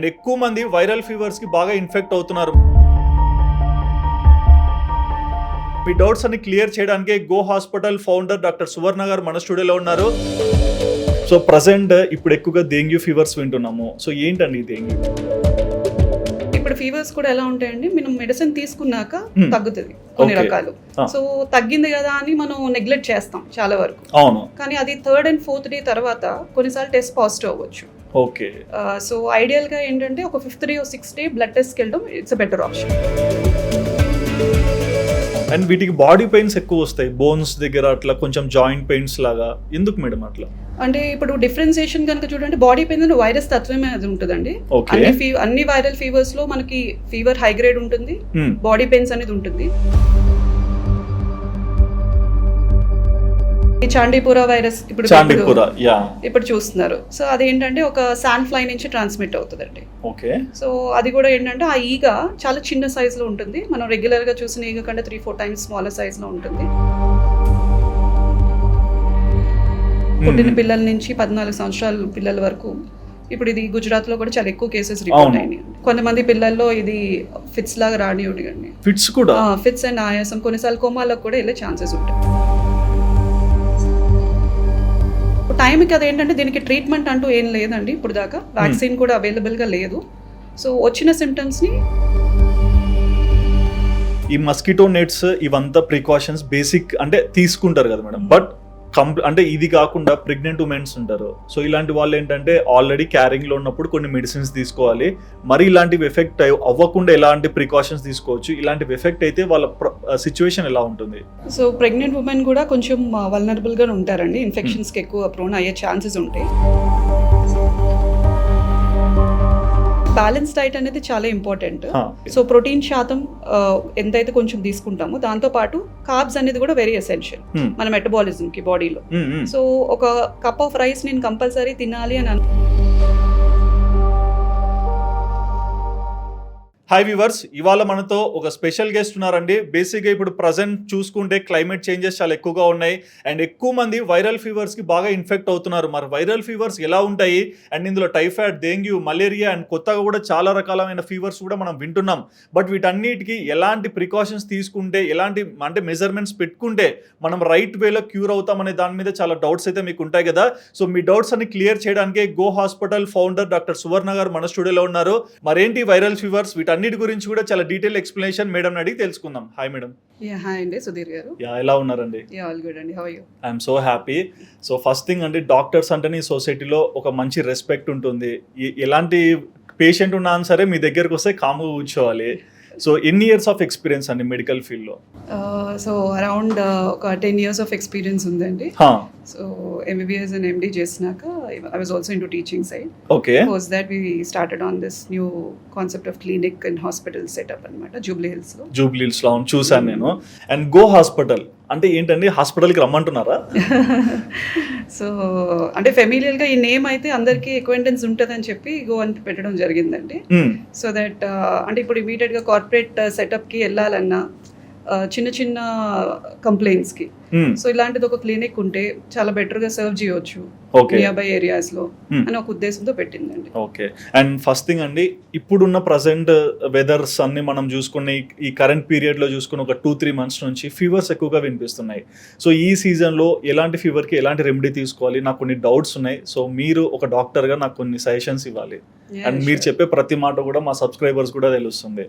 ఎక్కువ మంది viral fevers కి బాగా ఇన్ఫెక్ట్ అవుతున్నారు. మీ డౌట్స్ అన్ని క్లియర్ చేయడానికి గో హాస్పిటల్ ఫౌండర్ డాక్టర్ సువర్ణ గారు మన స్టూడియోలో ఉన్నారు. సో ప్రజెంట్ ఇప్పుడు ఎక్కువగా డెంగ్యూ ఫీవర్స్ వింటున్నాము. సో ఏంటండి డెంగ్యూ? ఇప్పుడు ఫీవర్స్ కూడా ఎలా ఉంటాయండి, మనం మెడిసిన్ తీసుకున్నాక తగ్గుతుంది కొన్ని రకాలు. సో తగ్గింది కదా అని మనం నెగ్లెక్ట్ చేస్తాం చాలా వరకు. అవును. కానీ అది 3rd and 4th డే తర్వాత కొన్నిసార్లు టెస్ట్ పాజిటివ్ అవ్వచ్చు. ఓకే. సో ఐడియల్ గా ఏంటంటే ఒక 5th day or 6th day blood టెస్ట్కి వెళ్ళడం it's a better option. And వీటికి బాడీ పెయిన్స్ ఎక్కువ వస్తాయి, బోన్స్ దగ్గర అట్లా కొంచెం జాయింట్ పెయిన్స్ లాగా. ఎందుకు మేడం అట్లా? అంటే ఇప్పుడు డిఫరెన్సియేషన్ కనుక చూడండి, బాడీ పెయిన్ వైరస్ తత్వమే అది ఉంటుందండి. అన్ని వైరల్ ఫీవర్స్ లో మనకి ఫీవర్ హై గ్రేడ్ ఉంటుంది, బాడీ పెయిన్స్ అనేది ఉంటుంది. ఈ చాండీపురా వైరస్ ఇప్పుడు చూస్తున్నారు. సో అదేంటంటే ఒక శాండ్ ఫ్లై నుంచి ట్రాన్స్మిట్ అవుతుందండి. ఓకే. సో అది కూడా ఏంటంటే ఆ ఈగ చాలా చిన్న సైజ్ లో ఉంటుంది. మనం రెగ్యులర్ గా చూసిన ఈగ కంటే 3-4 టైమ్స్ స్మాలర్ సైజ్ లో ఉంటుంది. పుట్టిన పిల్లల నుంచి 14 సంవత్సరాల పిల్లల వరకు ఇప్పుడు ఇది గుజరాత్ లో కూడా చాలా ఎక్కువ కేసెస్ రిపోర్ట్ అయినాయి. కొంతమంది పిల్లల్లో ఇది ఫిట్స్ లాగా రానివ్వండి, ఫిట్స్ కూడా ఫిట్స్ అండ్ ఆయాసం, కొన్నిసార్లు కోమాలకు కూడా వెళ్ళే ఛాన్సెస్ ఉంటాయి. టైంకి అదేంటంటే దీనికి ట్రీట్మెంట్ అంటూ ఏం లేదండి ఇప్పుడు దాకా, వ్యాక్సిన్ కూడా అవైలబుల్గా లేదు. సో వచ్చిన సిమ్టమ్స్ని ఈ మస్కిటో నెట్స్ ఇవంతా ప్రికాషన్స్ బేసిక్ అంటే తీసుకుంటారు కదా మేడం. బట్ అంటే ఇది కాకుండా ప్రెగ్నెంట్ ఉమెన్స్ ఉంటారు. సో ఇలాంటి వాళ్ళు ఏంటంటే ఆల్రెడీ క్యారింగ్ లో ఉన్నప్పుడు కొన్ని మెడిసిన్స్ తీసుకోవాలి. మరి ఇలాంటివి ఎఫెక్ట్ అవ్వకుండా ఎలాంటి ప్రికాషన్స్ తీసుకోవచ్చు? ఇలాంటివి ఎఫెక్ట్ అయితే వాళ్ళ సిచ్యువేషన్ ఎలా ఉంటుంది? సో ప్రెగ్నెంట్ ఉమెన్ కూడా కొంచెం వల్నరబుల్ గా ఉంటారండి, ఇన్ఫెక్షన్స్ కి ఎక్కువ ప్రోన్ అయ్యే ఛాన్సెస్ ఉంటాయి. బ్యాలెన్స్ డైట్ అనేది చాలా ఇంపార్టెంట్. సో ప్రోటీన్ శాతం ఎంతైతే కొంచెం తీసుకుంటామో దాంతో పాటు కార్బ్స్ అనేది కూడా వెరీ ఎసెన్షియల్ మన మెటబాలిజం కి బాడీలో. సో ఒక కప్ ఆఫ్ రైస్ నేను కంపల్సరీ తినాలి అని హాయ్ వ్యూవర్స్, ఇవాళ మనతో ఒక స్పెషల్ గెస్ట్ ఉన్నారండి. బేసిక్గా ఇప్పుడు ప్రజెంట్ చూసుకుంటే క్లైమేట్ చేంజెస్ చాలా ఎక్కువగా ఉన్నాయి అండ్ ఎక్కువ మంది వైరల్ ఫీవర్స్కి బాగా ఇన్ఫెక్ట్ అవుతున్నారు. మరి వైరల్ ఫీవర్స్ ఎలా ఉంటాయి అండ్ ఇందులో టైఫాయిడ్, డెంగ్యూ, మలేరియా అండ్ కొత్తగా కూడా చాలా రకాలైన ఫీవర్స్ కూడా మనం వింటున్నాం. బట్ వీటన్నిటికీ ఎలాంటి ప్రికాషన్స్ తీసుకుంటే, ఎలాంటి అంటే మెజర్మెంట్స్ పెట్టుకుంటే మనం రైట్ వేలో క్యూర్ అవుతామనే దాని మీద చాలా డౌట్స్ అయితే మీకు ఉంటాయి కదా. సో మీ డౌట్స్ అన్ని క్లియర్ చేయడానికి గో హాస్పిటల్ ఫౌండర్ డాక్టర్ సువర్ణ గారు మన స్టూడియోలో ఉన్నారు. మరేంటి వైరల్ ఫీవర్స్, అన్నిటి గురించి కూడా చాలా డీటెయిల్ ఎక్స్ప్లెనేషన్ మేడం అడిగి తెలుసుకుందాం. Hi madam. హాయ్ అండి, సుధీర్ గారు. ఎలా ఉన్నారండి? ఆల్ గుడ్ అండి, how are you? I'm so happy. So first thing అంటే డాక్టర్స్ అంటే ఈ సొసైటీలో ఒక మంచి రెస్పెక్ట్ ఉంటుంది. ఎలాంటి పేషెంట్ ఉన్నా సరే మీ దగ్గరకు వస్తే కామ్గా కూర్చోవాలి. సో ఎన్ని ఇయర్స్ ఆఫ్ ఎక్స్పీరియన్స్ అండి మెడికల్ ఫీల్డ్లో? సో అరౌండ్ ఒక 10 years ఆఫ్ ఎక్స్పీరియన్స్ ఉందండి. సో MBBS అండ్ MD చేసినాక I was also into teaching side. Okay. Post that we started on this new concept of clinic and hospital setup అన్నమాట Jubilee హిల్స్లో. Jubilee హిల్స్లో చూసాను నేను. And go hospital అంటే ఏంటండి? హాస్పిటల్కి రమ్మంటున్నారా? సో అంటే ఫెమిలియర్గా ఈ నేమ్ అయితే అందరికీ ఎక్వైంటెన్స్ ఉంటుందని చెప్పి గో అని పెట్టడం జరిగిందండి. సో దట్ అంటే ఇప్పుడు ఇమీడియట్గా కార్పొరేట్ సెటప్కి వెళ్ళాలన్నా చిన్న చిన్న కంప్లైంట్స్కి సో ఇలాంటిది ఒక క్లినిక్ ఉంటే చాలా బెటర్గా సర్వ్ చేయవచ్చు నియర్ బై ఏరియాస్ లో అని ఒక ఉద్దేశంతో పెట్టిందండి. ఓకే. అండ్ ఫస్ట్ థింగ్ అండి, ఇప్పుడున్న ప్రజెంట్ వెదర్స్ అన్ని మనం చూసుకుని ఈ కరెంట్ పీరియడ్ లో చూసుకుని ఒక 2-3 months నుంచి ఫీవర్స్ ఎక్కువగా వినిపిస్తున్నాయి. సో ఈ సీజన్ లో ఎలాంటి ఫీవర్ కి ఎలాంటి రెమెడీ తీసుకోవాలి? నాకు కొన్ని డౌట్స్ ఉన్నాయి. సో మీరు ఒక డాక్టర్ గా నాకు కొన్ని సజెషన్స్ ఇవ్వాలి. అండ్ మీరు చెప్పే ప్రతి మాట కూడా మా సబ్స్క్రైబర్స్ కూడా తెలుస్తుంది.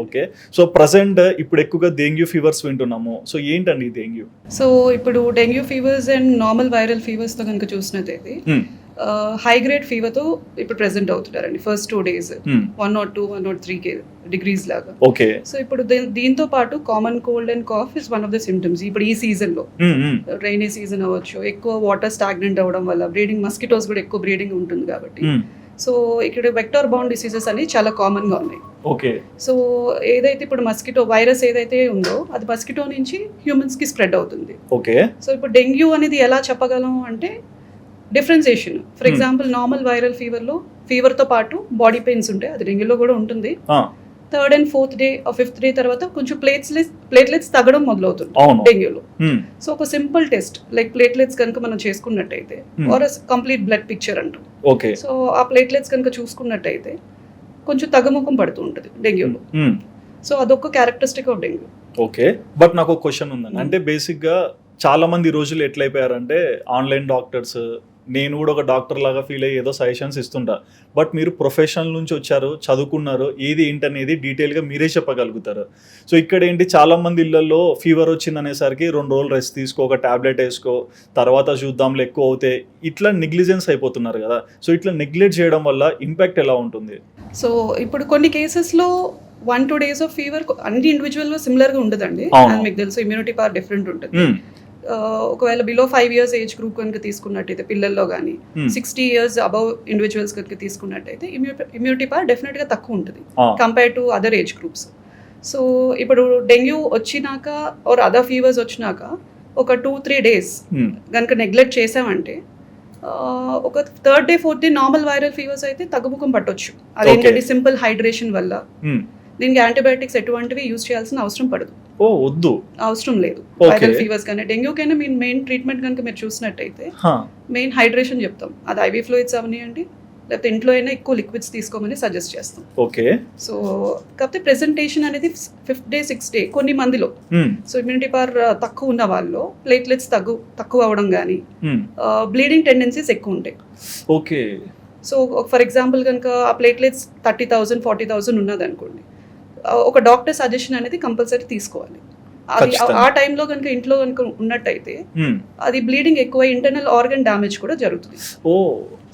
ఓకే. సో ప్రజెంట్ ఇప్పుడు ఎక్కువగా డెంగ్యూ ఫీవర్స్ వింటున్నాము. సో ఏంటండి డెంగ్యూ? సో ఇప్పుడు dengue fevers and normal viral fevers తో కనుక చూసినట్టయితే హై గ్రేడ్ ఫీవర్ తో ఇప్పుడు ప్రెసెంట్ అవుతున్నారండి. ఫస్ట్ 2 days 102, 103 degrees లాగా. ఓకే. సో ఇప్పుడు దీంతో పాటు common cold and cough is one of the symptoms. ఇప్పుడు ఈ సీజన్ లో రైనీ సీజన్ అవ్వచ్చు, ఎక్కువ వాటర్ స్టాగ్నెంట్ అవ్వడం వల్ల బ్రీడింగ్ మస్కిటోస్ కూడా ఎక్కువ బ్రీడింగ్ ఉంటుంది కాబట్టి సో ఇక్కడ వెక్టర్ బౌండ్ డిసీజెస్ అనేవి చాలా కామన్ గా ఉన్నాయి. ఓకే. సో ఏదైతే ఇప్పుడు మస్కిటో వైరస్ ఏదైతే ఉందో అది మస్కిటో నుంచి హ్యూమన్స్ కి స్ప్రెడ్ అవుతుంది. ఓకే. సో ఇప్పుడు డెంగ్యూ అనేది ఎలా చెప్పగలం అంటే differentiation. For example normal viral fever లో ఫీవర్ తో పాటు బాడీ పెయిన్స్ ఉంటాయి, అది డెంగ్యూలో కూడా ఉంటుంది. Third and fourth day fifth day తర్వాత కొంచెం ప్లేట్లెట్స్ తగ్గడం మొదలవుతుంది అవును. డెంగ్యూలో. Hmm. సో ఒక సింపుల్ టెస్ట్ లైక్ ప్లేట్లెట్స్ కనుక మనం చేసుకున్నట్టయితే ఆర్ కంప్లీట్ బ్లడ్ పిక్చర్ అంటాం. ఓకే. సో ఆ ప్లేట్లెట్స్ కనుక చూసుకున్నట్టయితే కొంచెం తగ్గుముఖం పడుతూ ఉంటుంది డెంగ్యూలో. Hmm. సో అదొక characteristic of dengue. Okay, but నాకు ఒక క్వశ్చన్ ఉందండి. అంటే బేసిక్గా చాలా మంది ఈ రోజులు ఎట్లయిపోయారంటే ఆన్లైన్ డాక్టర్స్, నేను కూడా ఒక డాక్టర్ లాగా ఫీల్ అయ్యి ఏదో సజెషన్స్ ఇస్తుంటా. బట్ మీరు ప్రొఫెషనల్ నుంచి వచ్చారు, చదువుకున్నారు, ఏది ఏంటనేది డీటెయిల్గా మీరే చెప్పగలుగుతారు. సో ఇక్కడ ఏంటి, చాలా మంది ఇళ్లలో ఫీవర్ వచ్చింది అనేసరికి 2 రోజులు రెస్ట్ తీసుకో, ఒక టాబ్లెట్ వేసుకో, తర్వాత చూద్దాంలో ఎక్కువ అవుతే ఇట్లా నెగ్లిజెన్స్ అయిపోతున్నారు కదా. సో ఇట్లా నెగ్లెక్ట్ చేయడం వల్ల ఇంపాక్ట్ ఎలా ఉంటుంది? సో ఇప్పుడు కొన్ని కేసెస్లో 1-2 days ఆఫ్ ఫీవర్ అన్ని ఇండివిజువల్లో సిమిలర్గా ఉండదండి. అవును. అండ్ మీకు తెలుసు ఇమ్యూనిటీ పవర్ డిఫరెంట్ ఉంటుంది. Hmm. ఒకవేళ బిలో 5 years ఏజ్ గ్రూప్ కనుక తీసుకున్నట్టయితే పిల్లల్లో కానీ 60 years అబవ్ ఇండివిజువల్స్ కనుక తీసుకున్నట్టయితే ఇమ్యూనిటీ పవర్ డెఫినెట్గా తక్కువ ఉంటుంది compare to other age groups. So ఇప్పుడు డెంగ్యూ వచ్చినాక ఆర్ అదర్ ఫీవర్స్ వచ్చినాక ఒక 2-3 days కనుక నెగ్లెక్ట్ చేసామంటే ఒక third day fourth day normal viral fevers అయితే తగ్గుముఖం పట్టొచ్చు. అదేంటంటే సింపుల్ హైడ్రేషన్ వల్ల. దీనికి యాంటీబయాటిక్స్ ఎటువంటివి యూజ్ చేయాల్సిన అవసరం పడదు. ఓ వద్దు, అవసరం లేదు. వైరల్ ఫీవర్స్ కానీ డెంగ్యూ కైనా మీ మెయిన్ ట్రీట్మెంట్ కనుక మీరు చూసినట్టయితే మెయిన్ హైడ్రేషన్ చెప్తాం. అది ఐవీ ఫ్లూయిడ్స్ అవనివ్వండి, లేకపోతే ఇంట్లో అయినా ఎక్కువ లిక్విడ్స్ తీసుకోమని సజెస్ట్ చేస్తాం. ఓకే. సో కాకపోతే ప్రెజెంటేషన్ అనేది 5th day 6th day కొన్ని మందిలో సో ఇమ్యూనిటీ పవర్ తక్కువ ఉన్న వాళ్ళు ప్లేట్లెట్స్ తక్కువ అవడం కానీ బ్లీడింగ్ టెండెన్సీస్ ఎక్కువ ఉంటాయి. ఓకే. సో ఫర్ ఎగ్జాంపుల్ కనుక ఆ ప్లేట్లెట్స్ 30,000 40,000 ఉన్నది అనుకోండి, ఒక డాక్టర్ సజెషన్ అనేది కంపల్సరీ తీసుకోవాలి. అది ఆ టైంలో కనుక ఇంట్లో కనుక ఉన్నట్టయితే అది బ్లీడింగ్ ఎక్కువ ఇంటర్నల్ ఆర్గన్ డ్యామేజ్ కూడా జరుగుతుంది. ఓ,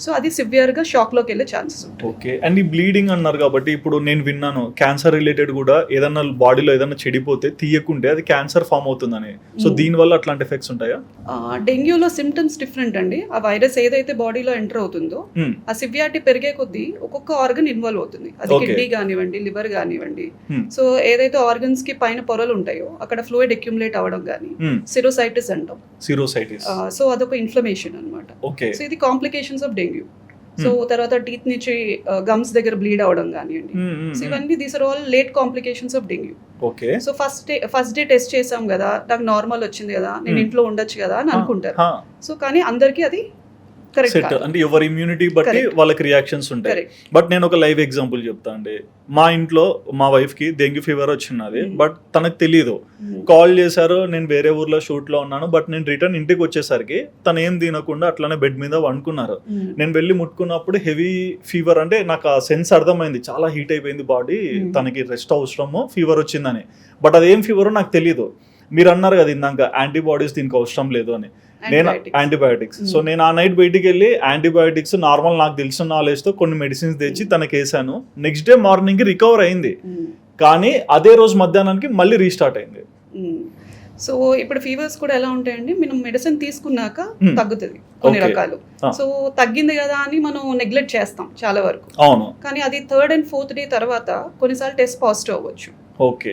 సో అది సివియర్ గా షాక్ లోకి వెళ్ళే ఛాన్సెస్ ఉంటాయి. ఓకే. అండ్ ఈ బ్లీడింగ్ అన్నారు కాబట్టి ఇప్పుడు నేను విన్నాను క్యాన్సర్ రిలేటెడ్ కూడా ఏదన్నా బాడీలో ఏదైనా చెడిపోతే తీయకుంటే అది క్యాన్సర్ ఫామ్ అవుతుందని. సో దీని వల్ల అట్లాంటి ఎఫెక్ట్స్ ఉంటాయా? డెంగ్యూలో సిమ్టమ్స్ డిఫరెంట్ అండి. ఆ వైరస్ ఏదైతే బాడీలో ఎంటర్ అవుతుందో ఆ సివియారిటీ పెరిగే కొద్దీ ఒక్కొక్క ఆర్గన్ ఇన్వాల్వ్ అవుతుంది. అది కిడ్నీ కానివ్వండి, లివర్ కానివ్వండి. సో ఏదైతే ఆర్గన్స్ కి పైన పొరలు ఉంటాయో అక్కడ ఫ్లూయిడ్ అక్యుములేట్ అవ్వడం కానీ సిరోసైటిస్ అంటాం. సిరోసైటిస్. సో అదొక ఇన్ఫ్లమేషన్ అన్నమాట. ఓకే. సో ఇది కాంప్లికేషన్స్ ఆఫ్ డెంగ్యూ. సో తర్వాత టీత్ నుంచి గమ్స్ దగ్గర బ్లీడ్ అవడం కానివ్వండి. సో ఇవన్నీ these are all late complications of dengue. Okay. So first day test చేసాం కదా, నాకు నార్మల్ వచ్చింది కదా, నేను ఇంట్లో ఉండొచ్చు కదా అని అనుకుంటారు. సో కానీ అందరికీ అది సెట్ అంటే ఎవరి ఇమ్యూనిటీ బట్టి వాళ్ళకి రియాక్షన్స్ ఉంటాయి. బట్ నేను ఒక లైవ్ ఎగ్జాంపుల్ చెప్తా అండి. మా ఇంట్లో మా వైఫ్ కి డెంగ్యూ ఫీవర్ వచ్చినది, బట్ తనకు తెలియదు. కాల్ చేశారు, నేను వేరే ఊర్లో షూట్ లో ఉన్నాను, బట్ నేను రిటర్న్ ఇంటికి వచ్చేసరికి తను ఏం తినకుండా అట్లానే బెడ్ మీద వండుకున్నారు. నేను వెళ్ళి ముట్టుకున్నప్పుడు హెవీ ఫీవర్, అంటే నాకు ఆ సెన్స్ అర్థమైంది, చాలా హీట్ అయిపోయింది బాడీ, తనకి రెస్ట్ అవసరము, ఫీవర్ వచ్చిందని. బట్ అదేం ఫీవర్ నాకు తెలియదు. మీరు అన్నారు కదా ఇందాక యాంటీబాడీస్ దీనికి అవసరం లేదు అని, నేను యాంటీబయాటిక్స్. సో నేను ఆ నైట్ బయటికి వెళ్ళి యాంటీబయాటిక్స్ నార్మల్ నాకు తెలిసిన నాలెడ్జ్ తో కొన్ని మెడిసిన్స్ తెచ్చి తనకి వేసాను. నెక్స్ట్ డే మార్నింగ్ కి రికవర్ అయింది, కానీ అదే రోజు మధ్యాహ్నానికి మళ్ళీ రీస్టార్ట్ అయింది. సో ఇప్పుడు ఫీవర్స్ కూడా ఎలా ఉంటాయండి, మనం మెడిసిన్ తీసుకున్నాక తగ్గుతుంది కొన్ని రకాలు. సో తగ్గింది కదా అని మనం నెగ్లెక్ట్ చేస్తాం చాలా వరకు. అవును. కానీ అది 3rd and 4th day తర్వాత కొన్నిసార్లు టెస్ట్ పాజిటివ్ అవ్వచ్చు. ఓకే.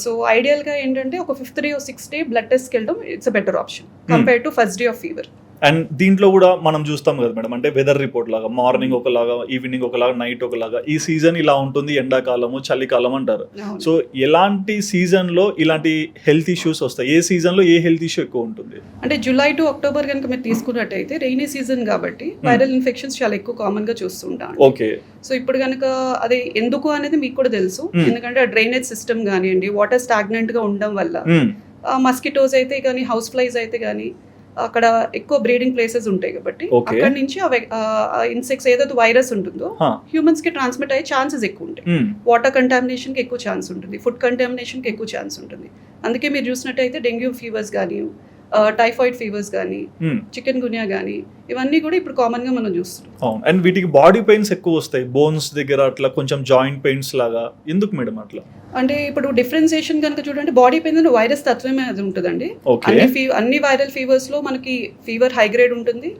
సో ఐడియల్ గా ఏంటంటే ఒక 5th day or 6th day blood టెస్ట్కి వెళ్ళడం it's a better option compare to first day of fever. And దీంట్లో కూడా మనం చూస్తాం కదా మేడం, అంటే వెదర్ రిపోర్ట్ లాగా మార్నింగ్ ఒకలాగా, ఈవినింగ్ ఒకలాగా, నైట్ ఒకలాగా, ఈ సీజన్ ఇలా ఉంటుంది, ఎండాకాలము చలికాలం అంటారు. సో ఎలాంటి సీజన్ లో ఇలాంటి హెల్త్ ఇష్యూస్ వస్తాయి? ఏ సీజన్ లో ఏ హెల్త్ ఇష్యూ ఎక్కువ ఉంటుంది? అంటే జూలై టు అక్టోబర్ కనుక మీరు తీసుకున్నట్టయితే రెయినీ సీజన్ కాబట్టి వైరల్ ఇన్ఫెక్షన్స్ చాలా ఎక్కువ కామన్ గా చూస్తుంటాం. ఓకే. సో ఇప్పుడు కనుక అది ఎందుకు అనేది మీకు కూడా తెలుసు, ఎందుకంటే ఆ డ్రైనేజ్ సిస్టమ్ కానివ్వండి, వాటర్ స్టాగ్నెంట్ గా ఉండడం వల్ల మస్కిటోస్ అయితే కానీ, హౌస్ ఫ్లైస్ అయితే కానీ అక్కడ ఎక్కువ బ్రీడింగ్ ప్లేసెస్ ఉంటాయి కాబట్టి అక్కడ నుంచి ఇన్సెక్ట్స్ ఏదైతే వైరస్ ఉంటుందో హ్యూమన్స్ కి ట్రాన్స్మిట్ అయ్యే ఛాన్సెస్ ఎక్కువ ఉంటాయి. వాటర్ కంటామినేషన్ కి ఎక్కువ ఛాన్స్ ఉంటుంది, ఫుడ్ కంటామినేషన్ కి ఎక్కువ ఛాన్స్ ఉంటుంది. అందుకే మీరు చూసినట్టయితే డెంగ్యూ ఫీవర్స్ కానీ, టైఫాయిడ్ ఫీవర్స్ కానీ, చికెన్ గున్యా కానీ, ఇవన్నీ కూడా ఇప్పుడు కామన్ గా మనం చూస్తున్నాం. అండ్ వీటికి బాడీ పెయిన్స్ ఎక్కువ వస్తాయి, బోన్స్ దగ్గర అట్లా కొంచెం జాయింట్ పెయిన్స్ లాగా. ఎందుకు మేడం అట్లా? అంటే ఇప్పుడు డిఫరెన్సియేషన్ కనుక చూడండి, బాడీ పెయిన్ వైరస్ తత్వమే అది ఉంటుందండి. అన్ని వైరల్ ఫీవర్స్ లో మనకి ఫీవర్ హై గ్రేడ్ ఉంటుంది,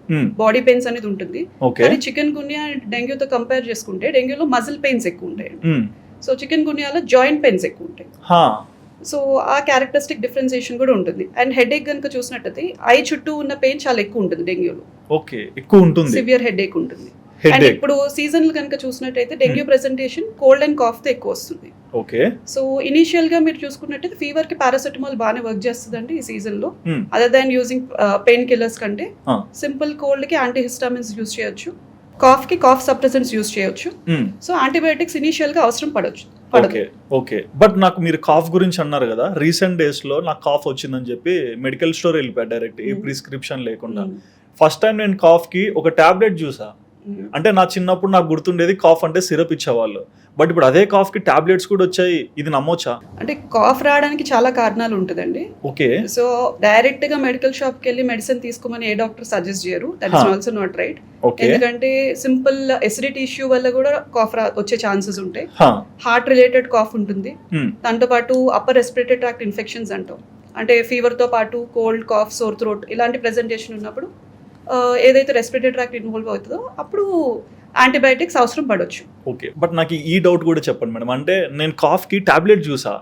బాడీ పెయిన్స్ అనేది ఉంటుంది. కానీ చికెన్ గున్యా డెంగ్యూతో కంపేర్ చేసుకుంటే డెంగ్యూలో మజిల్ పెయిన్స్ ఎక్కువ ఉంటాయి. సో చికెన్ గున్యాలో జాయింట్ పెయిన్స్ ఎక్కువ ఉంటాయి. సో ఆ క్యారెక్టరిస్టిక్ డిఫరెన్సియేషన్ కూడా ఉంటుంది. అండ్ హెడేక్ కనుక చూసినట్టయితే ఐ చుట్టూ ఉన్న పెయిన్ చాలా ఎక్కువ ఉంటుంది డెంగ్యూలో. ఓకే, ఎక్కువ ఉంటుంది, సివియర్ హెడేక్ ఉంటుంది. అండ్ ఇప్పుడు సీజన్ కనుక చూసినట్టయితే dengue presentation cold and cough తో ఎక్కువ వస్తుంది. ఓకే. సో ఇనీషియల్గా మీరు చూసుకున్నట్టయితే ఫీవర్కి పారాసెటమాల్ బాగానే వర్క్ చేస్తుందండి ఈ సీజన్లో. Other than using pain killers కంటే సింపుల్ కోల్డ్కి యాంటీహిస్టామిన్స్ యూజ్ చేయొచ్చు, కాఫ్కి కాఫ్ సప్రెసెంట్స్ యూజ్ చేయొచ్చు. సో యాంటీబయాటిక్స్ ఇనీషియల్గా అవసరం పడవచ్చు. Okay okay. బట్ నాకు మీరు కాఫ్ గురించి అన్నారు కదా, రీసెంట్ డేస్ లో నాకు కాఫ్ వచ్చిందని చెప్పి మెడికల్ స్టోర్ వెళ్ళిపోయా డైరెక్ట్, ఏ ప్రిస్క్రిప్షన్ లేకుండా. ఫస్ట్ టైం నేను కాఫ్ కి ఒక టాబ్లెట్ చూసా. అంటే నా చిన్నప్పుడు నాకు గుర్తుండేది కాఫ్ అంటే సిరప్ ఇచ్చేవాళ్ళు, బట్ ఇప్పుడు అదే కాఫ్ కి టాబ్లెట్స్ కూడా వచ్చాయి. ఇది నమ్మొచ్చా? అంటే కాఫ్ రావడానికి చాలా కారణాలు ఉంటుందండి. ఓకే. సో డైరెక్ట్ గా మెడికల్ షాప్ కి వెళ్ళి మెడిసిన్ తీసుకోమని ఏ డాక్టర్ సజెస్ట్ చేయరు. That is also not right. ఎందుకంటే సింపుల్ ఎసిడిటీ ఇష్యూ వల్ల కూడా కాఫ్ వచ్చే ఛాన్సెస్ ఉంటాయి. హార్ట్ రిలేటెడ్ కాఫ్ ఉంటుంది, దాంతో పాటు అప్పర్ రెస్పిరేటరీ ట్రాక్ట్ ఇన్ఫెక్షన్స్ అంటాం. అంటే ఫీవర్ తో పాటు కోల్డ్, కాఫ్, సోర్ థ్రోట్ ఇలాంటి ప్రెజెంటేషన్ ఉన్నప్పుడు ఏదైతే రెస్పిరేటరీ ట్రాక్ట్ ఇన్వాల్వ్ అవుతుందో అప్పుడు యాంటీబయాటిక్స్ అవసరం పడవచ్చు. ఓకే. బట్ నాకు ఈ డౌట్ కూడా చెప్పండి మేడం. అంటే నేను కాఫ్ కి టాబ్లెట్ చూసా,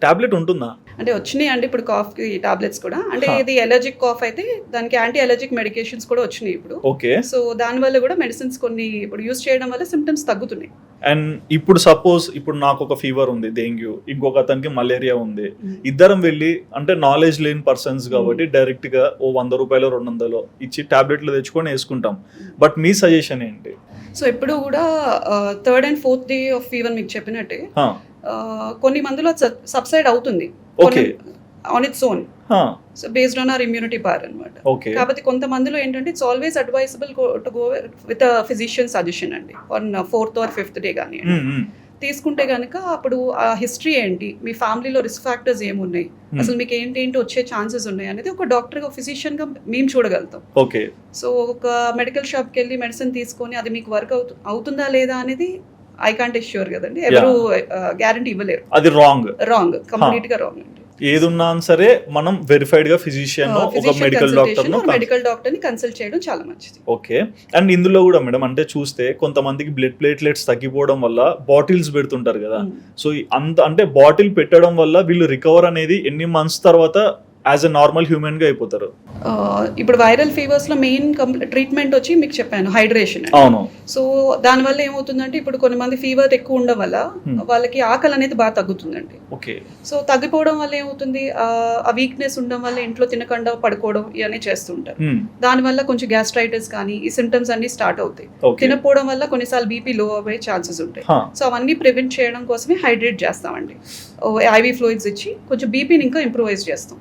టాబ్లెట్ ఉంటుందా? అంటే వచ్చినాయి అండి ఇప్పుడు కాఫ్ కి టాబ్లెట్స్ కూడా. అంటే ఇది ఎలర్జిక్ కాఫ్ అయితే దానికి యాంటీ ఎలర్జిక్ మెడికేషన్స్ కూడా వచ్చినాయి ఇప్పుడు. ఓకే. సో దాని వల్ల కూడా మెడిసిన్స్ కొన్ని ఇప్పుడు యూజ్ చేయడం వల్ల సిమ్టమ్స్ తగ్గుతున్నాయి. అండ్ ఇప్పుడు సపోజ్ ఇప్పుడు నాకు ఒక ఫీవర్ ఉంది, డెంగ్యూ, ఇంకొక అతనికి మలేరియా ఉంది, ఇద్దరం వెళ్ళి అంటే నాలెడ్జ్ లేని పర్సన్స్ కాబట్టి డైరెక్ట్ గా ఓ 100 రూపాయలు 200 ఇచ్చి టాబ్లెట్లు తెచ్చుకొని వేసుకుంటాం. బట్ మీ సజెషన్ ఏంటి? సో ఎప్పుడు కూడా third and fourth day of fever మీకు చెప్పినట్టే కొన్ని మందులో సబ్సైడ్ అవుతుంది on its own. So based on our immunity power అనమాట. కాబట్టి కొంతమందిలో ఏంటంటే it's always advisable to go with physician suggestion అండి on 4th or 5th day కానీ తీసుకుంటే కనుక అప్పుడు ఆ హిస్టరీ ఏంటి, మీ ఫ్యామిలీలో రిస్క్ ఫ్యాక్టర్స్ ఏమున్నాయి, అసలు మీకు ఏంటి వచ్చే ఛాన్సెస్ ఉన్నాయి అనేది ఒక డాక్టర్గా ఫిజిషియన్గా మేము చూడగలుగుతాం. ఓకే. సో ఒక మెడికల్ షాప్కి వెళ్ళి మెడిసిన్ తీసుకొని అది మీకు వర్క్ అవుతుందా లేదా అనేది ఐ కాంట్ ఎష్యూర్ కదండి, ఎవరు గ్యారంటీ ఇవ్వలేరు. అది రాంగ్ కంప్లీట్ గా రాంగ్ అండి. ఏదున్నా సరే మనం వెరిఫైడ్ గా ఫిజిషియన్ ఒక మెడికల్ డాక్టర్ ని కన్సల్ట్ చేయడం చాలా మంచిది. ఓకే. అండ్ ఇందులో కూడా మేడం అంటే చూస్తే కొంతమందికి బ్లడ్ ప్లేట్లెట్స్ తగ్గిపోవడం వల్ల బాటిల్స్ పెడుతుంటారు కదా, సో అంత అంటే బాటిల్ పెట్టడం వల్ల వీళ్ళు రికవర్ అనేది ఎన్ని మంత్స్ తర్వాత యాజ్ ఎ నార్మల్ హ్యూమన్ గా అయిపోతారు? ఇప్పుడు వైరల్ ఫీవర్స్ లో మెయిన్ ట్రీట్మెంట్ వచ్చి మీకు చెప్పాను హైడ్రేషన్. అవును. సో దానివల్ల ఏమవుతుందంటే ఇప్పుడు కొంతమంది ఫీవర్ ఎక్కువ ఉండడం వల్ల వాళ్ళకి ఆకలి అనేది బాగా తగ్గుతుందండి. ఓకే. సో తగ్గిపోవడం వల్ల ఏమవుతుంది, ఆ వీక్నెస్ ఉండడం వల్ల ఇంట్లో తినకుండా పడుకోవడం ఇవన్నీ చేస్తుంటారు. దానివల్ల కొంచెం గ్యాస్ట్రైటిస్ కానీ ఈ సిమ్టమ్స్ అన్ని స్టార్ట్ అవుతాయి. తినకపోవడం వల్ల కొన్నిసార్లు బీపీ లో అయ్యే ఛాన్సెస్ ఉంటాయి. సో అవన్నీ ప్రివెంట్ చేయడం కోసమే హైడ్రేట్ చేస్తామండి. ఐవీ ఫ్లూయిడ్స్ ఇచ్చి కొంచెం బీపీని ఇంకా ఇంప్రూవైజ్ చేస్తాం.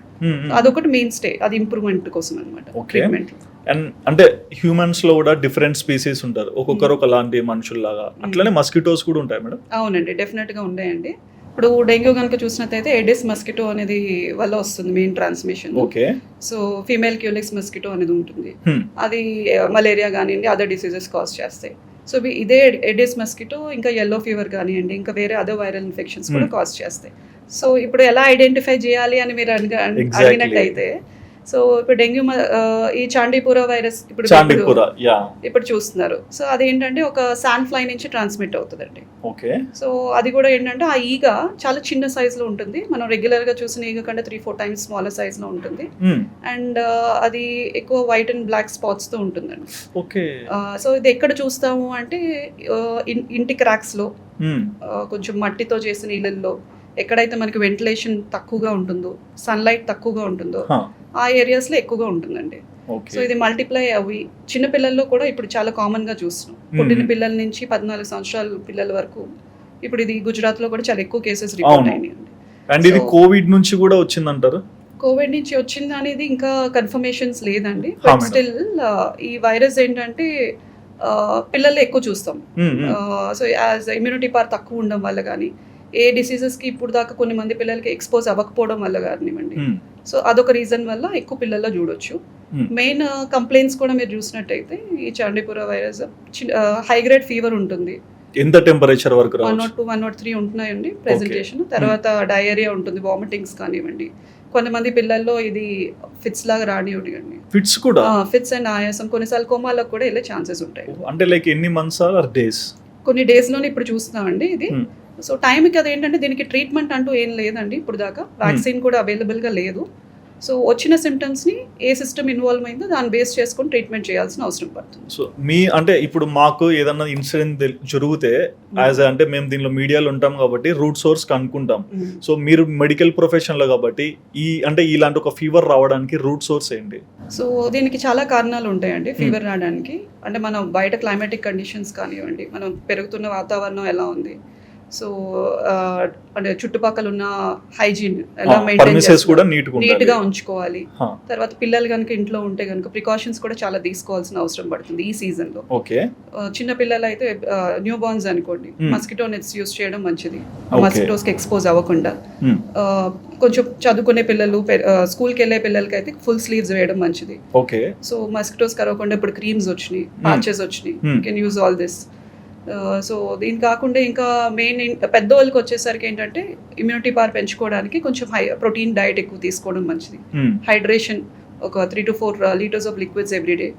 అదొకటి మెయిన్ స్టే, అది ఇంప్రూవ్మెంట్ కోసం అనమాట ట్రీట్మెంట్. అండ్ అంటే హ్యూమన్స్ లో కూడా డిఫరెంట్ స్పీసీస్ ఉంటారు, ఒక్కొక్కరు ఒకలాంటి మనుషుల్లాగా. అట్లనే మస్కిటోస్ కూడా ఉంటాయి మేడం? అవునండి, డెఫినెట్ గా ఉన్నాయండి. ఇప్పుడు డెంగ్యూ కనుక చూసినట్టయితే ఎడిస్ మస్కిటో అనేది వల్ల వస్తుంది main transmission. Okay. So female Culex mosquito అనేది ఉంటుంది, అది మలేరియా కానివ్వండి అదర్ డిసీజెస్ కాజ్ చేస్తాయి. సో ఇదే ఎడిస్ మస్కిటో ఇంకా యెల్లో ఫీవర్ కానివ్వండి ఇంకా వేరే అదర్ వైరల్ ఇన్ఫెక్షన్స్ కూడా కాజ్ చేస్తాయి. సో ఇప్పుడు ఎలా ఐడెంటిఫై చేయాలి అని మీరు అడిగినట్టయితే, సో ఇప్పుడు డెంగ్యూ ఈ చాండీపుర వైరస్ ఇప్పుడు చూస్తున్నారు. సో అదేంటంటే ఒక శాండ్ ఫ్లై నుంచి ట్రాన్స్మిట్ అవుతుందండి. ఓకే. సో అది కూడా ఏంటంటే ఆ ఈగ చాలా చిన్న సైజ్ లో ఉంటుంది, మనం రెగ్యులర్ గా చూసిన ఈగ కంటే 3-4 times స్మాలర్ సైజ్ లో ఉంటుంది. అండ్ అది ఎక్కువ వైట్ అండ్ బ్లాక్ స్పాట్స్ తో ఉంటుందండి. ఓకే. సో ఇది ఎక్కడ చూస్తాము అంటే ఇంటి క్రాక్స్ లో, కొంచెం మట్టితో చేసిన ఇళ్ళల్లో, ఎక్కడైతే మనకి వెంటిలేషన్ తక్కువగా ఉంటుందో, సన్లైట్ తక్కువగా ఉంటుందో ఆ ఏరియాస్ లో ఎక్కువగా ఉంటుందండి. సో ఇది మల్టిప్లై అవి చిన్న పిల్లల్లో కూడా ఇప్పుడు చాలా కామన్ గా చూస్తున్నాం. పుట్టిన పిల్లల నుంచి 14 సంవత్సరాల పిల్లల వరకు ఇప్పుడు ఇది గుజరాత్ లో కూడా చాలా ఎక్కువ కేసెస్ రిపోర్ట్ అయినాయి. అండ్ ఇది కోవిడ్ నుంచి కూడా వచ్చిందంటారు? కోవిడ్ నుంచి వచ్చింది అనేది ఇంకా కన్ఫర్మేషన్స్ లేదండి, బట్ స్టిల్ ఈ వైరస్ ఏంటంటే పిల్లల్లో ఎక్కువ చూస్తాం. సో యాజ్ ఇమ్యూనిటీ పవర్ తక్కువ ఉండడం వల్ల కానీ, ఏ డిసీజెస్కి ఇప్పుడు దాకా కొన్ని మంది పిల్లలకి ఎక్స్పోజ్ అవ్వకపోవడం వల్ల కానివ్వండి, సో అదొక రీజన్ వల్ల ఎక్కువ పిల్లల్లో చూడొచ్చు. మెయిన్ కంప్లైంట్స్ కూడా మీరు చూసినట్టయితే ఈ చాండీపుర వైరస్ హై గ్రేడ్ ఫీవర్ ఉంటుంది. ఎంత టెంపరేచర్ వరకు? 102, 103 ఉంటున్నాయండి ప్రెజెంటేషన్. తర్వాత డయేరియా ఉంటుంది, వామిటింగ్స్ కానివ్వండి. కొంతమంది పిల్లల్లో ఇది ఫిట్స్ లాగా రానివ్వండి, ఫిట్స్ కూడా, ఫిట్స్ అండ్ ఆయాసం, కొన్నిసార్లు కోమాలకు కూడా వెళ్ళే ఛాన్సెస్ ఉంటాయి. అంటే లైక్ ఎన్ని మంత్స్ ఆర్ డేస్? కొన్ని డేస్ లోనే ఇప్పుడు చూస్తున్నామండి ఇది. సో టైంకి అది ఏంటంటే దీనికి ట్రీట్మెంట్ అంటూ ఏం లేదండి ఇప్పుడు దాకా, వ్యాక్సిన్ కూడా అవైలబుల్గా లేదు. సో వచ్చిన సిమ్టమ్స్ని ఏ సిస్టమ్ ఇన్వాల్వ్ అయిందో దాన్ని బేస్ చేసుకొని ట్రీట్మెంట్ చేయాల్సిన అవసరం పడుతుంది. సో మీ అంటే ఇప్పుడు మాకు ఏదన్నా ఇన్సిడెంట్ జరిగితే యాజ్ అంటే మేము దీనిలో మీడియాలో ఉంటాం కాబట్టి రూట్ సోర్స్ కనుక్కుంటాం. సో మీరు మెడికల్ ప్రొఫెషన్లో కాబట్టి అంటే ఇలాంటి ఒక ఫీవర్ రావడానికి రూట్ సోర్స్ ఏంటి? సో దీనికి చాలా కారణాలు ఉంటాయండి ఫీవర్ రావడానికి. అంటే మనం బయట క్లైమాటిక్ కండిషన్స్ కానివ్వండి, మనం పెరుగుతున్న వాతావరణం ఎలా ఉంది, సో అంటే చుట్టుపక్కల ఉన్న హైజీన్ ఎలా మెయింటైన్ కూడా నీట్గా ఉంచుకోవాలి. తర్వాత పిల్లలు కనుక ఇంట్లో ఉంటే కనుక ప్రికాషన్స్ కూడా చాలా తీసుకోవాల్సిన అవసరం పడుతుంది ఈ సీజన్లో. ఓకే, చిన్న పిల్లలు అయితే న్యూ బార్న్స్ అనుకోండి, మస్కిటో నెట్స్ యూస్ చేయడం మంచిది, మస్కిటోస్కి ఎక్స్పోజ్ అవ్వకుండా. కొంచెం చదువుకునే పిల్లలు, స్కూల్కి వెళ్ళే పిల్లలకి అయితే ఫుల్ స్లీవ్స్ వేయడం మంచిది. ఓకే, సో మస్కిటోస్ కరవకుండా ఇప్పుడు క్రీమ్స్ వచ్చినాయి, ప్యాచెస్ వచ్చినాయి, you can use all this. So దీని కాకుండా ఇంకా మెయిన్ పెద్దవాళ్ళకి వచ్చేసరికి ఏంటంటే ఇమ్యూనిటీ పవర్ పెంచుకోవడానికి కొంచెం హై ప్రోటీన్ డైట్ ఎక్కువ తీసుకోవడం మంచిది. హైడ్రేషన్ ఒక 3 to 4 litres of liquids everyday.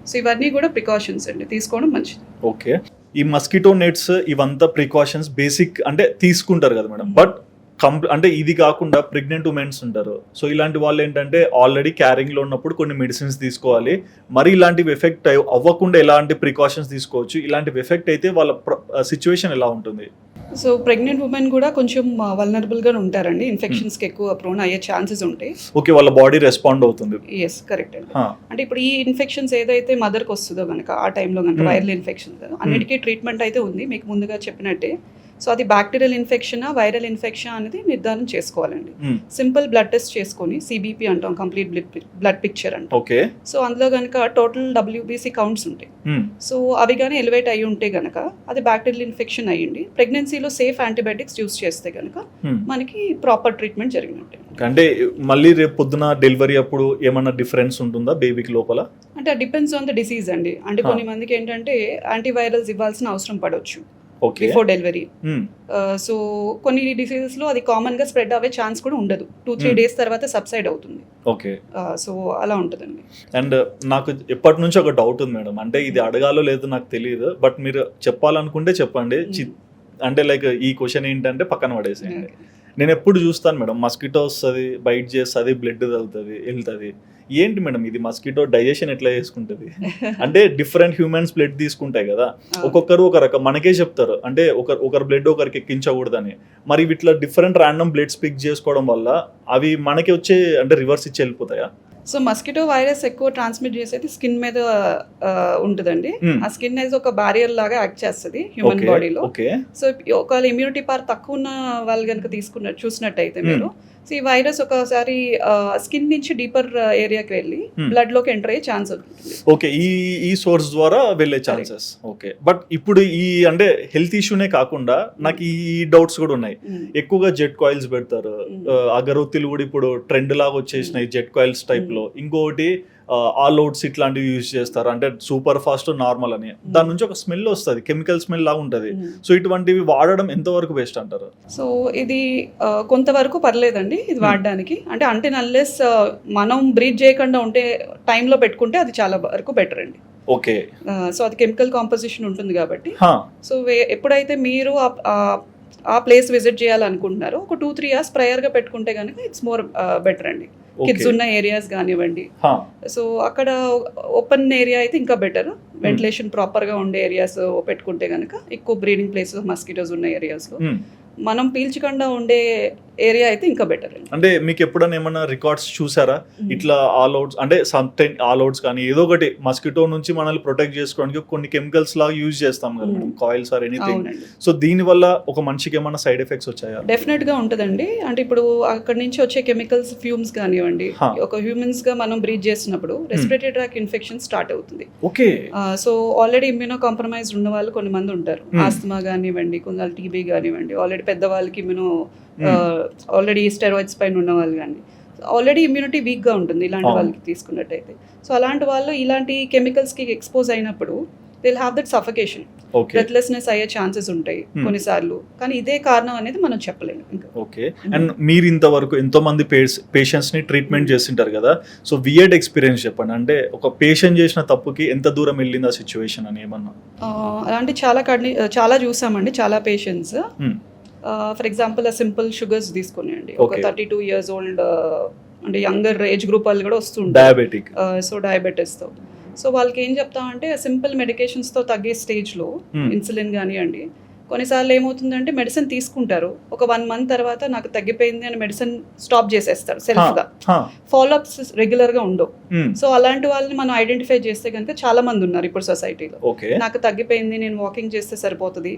So ఇవన్నీ కూడా ప్రికాషన్స్ అండి, తీసుకోవడం మంచిది. ఓకే, ఈ మస్కిటో నెట్స్ ఇవంతా ప్రికాషన్స్ బేసిక్ అంటే తీసుకుంటారు కదా మేడం. బట్ అంటే ఇది కాకుండా ప్రెగ్నెంట్ ఉమెన్స్ ఉంటారు. సో ఇలాంటి వాళ్ళు ఏంటంటే ఆల్రెడీ క్యారింగ్లో ఉన్నప్పుడు కొన్ని మెడిసిన్స్ తీసుకోవాలి. మరి ఇలాంటివి ఎఫెక్ట్ అవ్వకుండా ఎలాంటి ప్రికాషన్స్ తీసుకోవచ్చు? ఇలాంటివి ఎఫెక్ట్ అయితే వాళ్ళ సిచ్యువేషన్ ఎలా ఉంటుంది? సో ప్రెగ్నెంట్ ఉమెన్ కూడా కొంచెం వల్నరబుల్గా ఉంటారండి, ఇన్ఫెక్షన్స్కి ఎక్కువ ప్రోన్ అయ్యే ఛాన్సెస్ ఉంటాయి. ఓకే, వాళ్ళ బాడీ రెస్పాండ్ అవుతుంది. ఎస్, కరెక్ట్ అండి. అంటే ఇప్పుడు ఈ ఇన్ఫెక్షన్స్ ఏదైతే మదర్కి వస్తుందో కనుక ఆ టైంలో కనుక వైరల్ ఇన్ఫెక్షన్స్ అన్నిటికీ ట్రీట్మెంట్ అయితే ఉంది మీకు ముందుగా చెప్పినట్టే. సో అది బ్యాక్టీరియల్ ఇన్ఫెక్షనా వైరల్ ఇన్ఫెక్షన్ అనేది నిర్ధారణ చేసుకోవాలండి. సింపుల్ బ్లడ్ టెస్ట్ చేసుకొని సిబిపి అంటాం, కంప్లీట్ బ్లడ్ పిక్చర్ అంటాం. ఓకే, సో అందులో కనుక టోటల్ WBC కౌంట్స్ ఉంటాయి. సో అవి కానీ ఎలివేట్ అయ్యి ఉంటే కనుక అది బ్యాక్టీరియల్ ఇన్ఫెక్షన్ అయ్యింది. ప్రెగ్నెన్సీలో సేఫ్ యాంటీబయాటిక్స్ యూస్ చేస్తే కనుక మనకి ప్రాపర్ ట్రీట్మెంట్ జరిగినట్టే. అంటే మళ్ళీ రేపు పొద్దున డెలివరీ అప్పుడు ఏమన్నా డిఫరెన్స్ ఉంటుందా బేబీకి లోపల? అంటే డిపెండ్స్ ఆన్ ద డిసీజ్ అండి. అంటే కొన్ని మందికి ఏంటంటే యాంటీవైరల్స్ ఇవ్వాల్సిన అవసరం పడవచ్చు బిఫోర్ డెలివరీ. సో కొన్ని డిసీజెస్ లో అది కామన్ గా స్ప్రెడ్ అవ్వే ఛాన్స్ కూడా ఉండదు, 2-3 డేస్ తర్వాత సబ్సైడ్ అవుతుంది. ఓకే, సో అలా ఉంటుందండి. అండ్ నాకు ఎప్పటి నుంచి ఒక డౌట్ ఉంది మేడం, అంటే ఇది అడగాలో లేదో నాకు తెలియదు, బట్ మీరు చెప్పాలనుకుంటే చెప్పండి. అంటే లైక్ ఈ క్వశ్చన్ ఏంటంటే పక్కన పడేసేయండి. నేను ఎప్పుడు చూస్తాను మేడం, మస్కిటో వస్తుంది, బైట్ చేస్తుంది, బ్లడ్ తగులుతుంది, వెళ్తుంది. ఏంటి మేడం ఇది మస్కిటో డైజెషన్ ఎట్లా చేసుకుంటుంది? అంటే డిఫరెంట్ హ్యూమన్స్ బ్లడ్ తీసుకుంటాయి కదా, ఒక్కొక్కరు ఒక రకం మనకే చెప్తారు అంటే ఒకరి బ్లడ్ ఒకరికి ఎక్కించకూడదని. మరి ఇట్లా డిఫరెంట్ ర్యాండమ్ బ్లడ్స్ పిక్ చేసుకోవడం వల్ల అవి మనకి వచ్చే అంటే రివర్స్ ఇచ్చి వెళ్ళిపోతాయా? సో మస్కిటో వైరస్ ఎక్కువ ట్రాన్స్మిట్ చేసేది స్కిన్ మీద ఉంటుందండి. ఆ స్కిన్ అనేది ఒక బ్యారియర్ లాగా యాక్ట్ చేస్తుంది హ్యూమన్ బాడీలో. సో ఒకవేళ ఇమ్యూనిటీ పవర్ తక్కువ ఉన్న వాళ్ళు కనుక చూసినట్టయితే మీరు, సో ఈ వైరస్ ఒకసారి స్కిన్ నుంచి డీపర్ ఏరియాకి వెళ్ళి బ్లడ్ లోకి ఎంటర్ అయ్యే ఛాన్స్ ఉంటుంది. ఓకే, ఈ సోర్స్ ద్వారా వెళ్ళే ఛాన్సెస్. ఓకే, బట్ ఇప్పుడు ఈ అంటే హెల్త్ ఇష్యూనే కాకుండా నాకు ఈ డౌట్స్ కూడా ఉన్నాయి. ఎక్కువగా జెట్ కాయిల్స్ పెడతారు, అగరొత్తిలు కూడా ఇప్పుడు ట్రెండ్ లాగా వచ్చేసినాయి జెట్ కాయిల్స్ టైప్ లో. ఇంకొకటి ఆల్ అవుట్స్ ఇట్లాంటివి యూజ్ చేస్తారు, అంటే సూపర్ ఫాస్ట్ నార్మల్ అని. దాని నుంచి ఒక స్మెల్ వస్తుంది, కెమికల్ స్మెల్ లాగా ఉంటుంది. సో ఇటువంటివి వాడడం ఎంతవరకు బెస్ట్ అంటారు? సో ఇది కొంతవరకు పర్లేదండి ఇది వాడడానికి. అంటే అన్లెస్ మనం బ్రీత్ చేయకుండా ఉంటే టైంలో పెట్టుకుంటే అది చాలా వరకు బెటర్ అండి. ఓకే, సో అది కెమికల్ కాంపోజిషన్ ఉంటుంది కాబట్టి. సో ఎప్పుడైతే మీరు ఆ ప్లేస్ విజిట్ చేయాలనుకుంటున్నారో ఒక 2-3 hours ప్రయర్గా పెట్టుకుంటే కనుక ఇట్స్ మోర్ బెటర్ అండి. కిడ్స్ ఉన్న ఏరియాస్ కానివ్వండి, సో అక్కడ ఓపెన్ ఏరియా అయితే ఇంకా బెటర్. వెంటిలేషన్ ప్రాపర్గా ఉండే ఏరియాస్ పెట్టుకుంటే కనుక ఎక్కువ బ్రీడింగ్ ప్లేస్ మస్కిటోస్ ఉన్న ఏరియాస్లో. మనం పీల్చకుండా ఉండే ఏరియా అయితే ఇంకా బెటర్. అంటే మీకు ఎప్పుడైనా ఏమైనా రికార్డ్స్ చూసారా ఇట్లా ఆల్ అవుట్స్ అంటే సమ్టైమ్ ఆల్ అవుట్స్ కానీ ఏదో ఒకటి మస్కిటో నుంచి మనల్ని ప్రొటెక్ట్ చేసుకోవడానికి కొన్ని కెమికల్స్ లాగా యూజ్ చేస్తాం కదా madam, coils or anything. So దీని వల్ల ఒక మనిషికి ఏమైనా సైడ్ ఎఫెక్ట్స్ వచ్చాయా? డెఫినెట్ గా ఉంటుందండి. అంటే ఇప్పుడు అక్కడ నుంచి వచ్చే కెమికల్స్ ఫ్యూమ్స్ కానివ్వండి, ఒక హ్యూమన్స్ గా మనం బ్రీత్ చేసినప్పుడు రెస్పిరేటరీ ట్రాక్ ఇన్ఫెక్షన్ స్టార్ట్ అవుతుంది. Okay, so already immuno compromised ఉన్న వాళ్ళు కొన్ని మంది ఉంటారు, ఆస్తమా కానివ్వండి, కొందరు టీబీ కానివ్వండి, ఆల్రెడీ పెద్దవాళ్ళకి ఇమ్యూనో ఆల్రెడీ స్టెరాయిడ్స్ పైన ఉన్న వాళ్ళు కానీ ఆల్రెడీ ఇమ్యూనిటీ వీక్గా ఉంటుంది ఇలాంటి వాళ్ళకి తీసుకున్నట్టయితే. సో అలాంటి వాళ్ళు ఇలాంటి కెమికల్స్కి ఎక్స్పోజ్ అయినప్పుడు they will have that suffocation, breathlessness అయ్యే ఛాన్సెస్ ఉంటాయి కొన్నిసార్లు. కానీ ఇదే కారణం అనేది మనం చెప్పలేము ఇంకా. ఓకే, అండ్ మీరు ఇంతవరకు ఎంతో మంది పేషెంట్స్ ని ట్రీట్మెంట్ చేస్తుంటారు కదా, సో వియర్డ్ ఎక్స్పీరియన్స్ చెప్పండి. అంటే ఒక పేషెంట్ చేసిన తప్పుకి ఎంత దూరం వెళ్ళింది ఆ సిచ్యువేషన్ అని ఏమన్నా? అలాంటి చాలా చూసామండి, చాలా patients. For example simple sugars తీసుకునేయండి, ఒక 32 years old అంటే యంగర్ ఏజ్ గ్రూప్ వాళ్ళు కూడా వస్తుంటారు డయాబెటిక్. సో డయాబెటీస్తో. సో వాళ్ళకి ఏం చెప్తామంటే సింపుల్ మెడికేషన్స్తో తగ్గే స్టేజ్లో ఇన్సులిన్ కానివ్వండి, కొన్నిసార్లు ఏమవుతుందంటే మెడిసిన్ తీసుకుంటారు, ఒక 1 month తర్వాత నాకు తగ్గిపోయింది అని మెడిసిన్ స్టాప్ చేసేస్తారు సెల్ఫ్గా, ఫాలోఅప్స్ రెగ్యులర్గా ఉండవు. సో అలాంటి వాళ్ళని మనం ఐడెంటిఫై చేస్తే కనుక చాలా మంది ఉన్నారు ఇప్పుడు సొసైటీలో. నాకు తగ్గిపోయింది, నేను వాకింగ్ చేస్తే సరిపోతుంది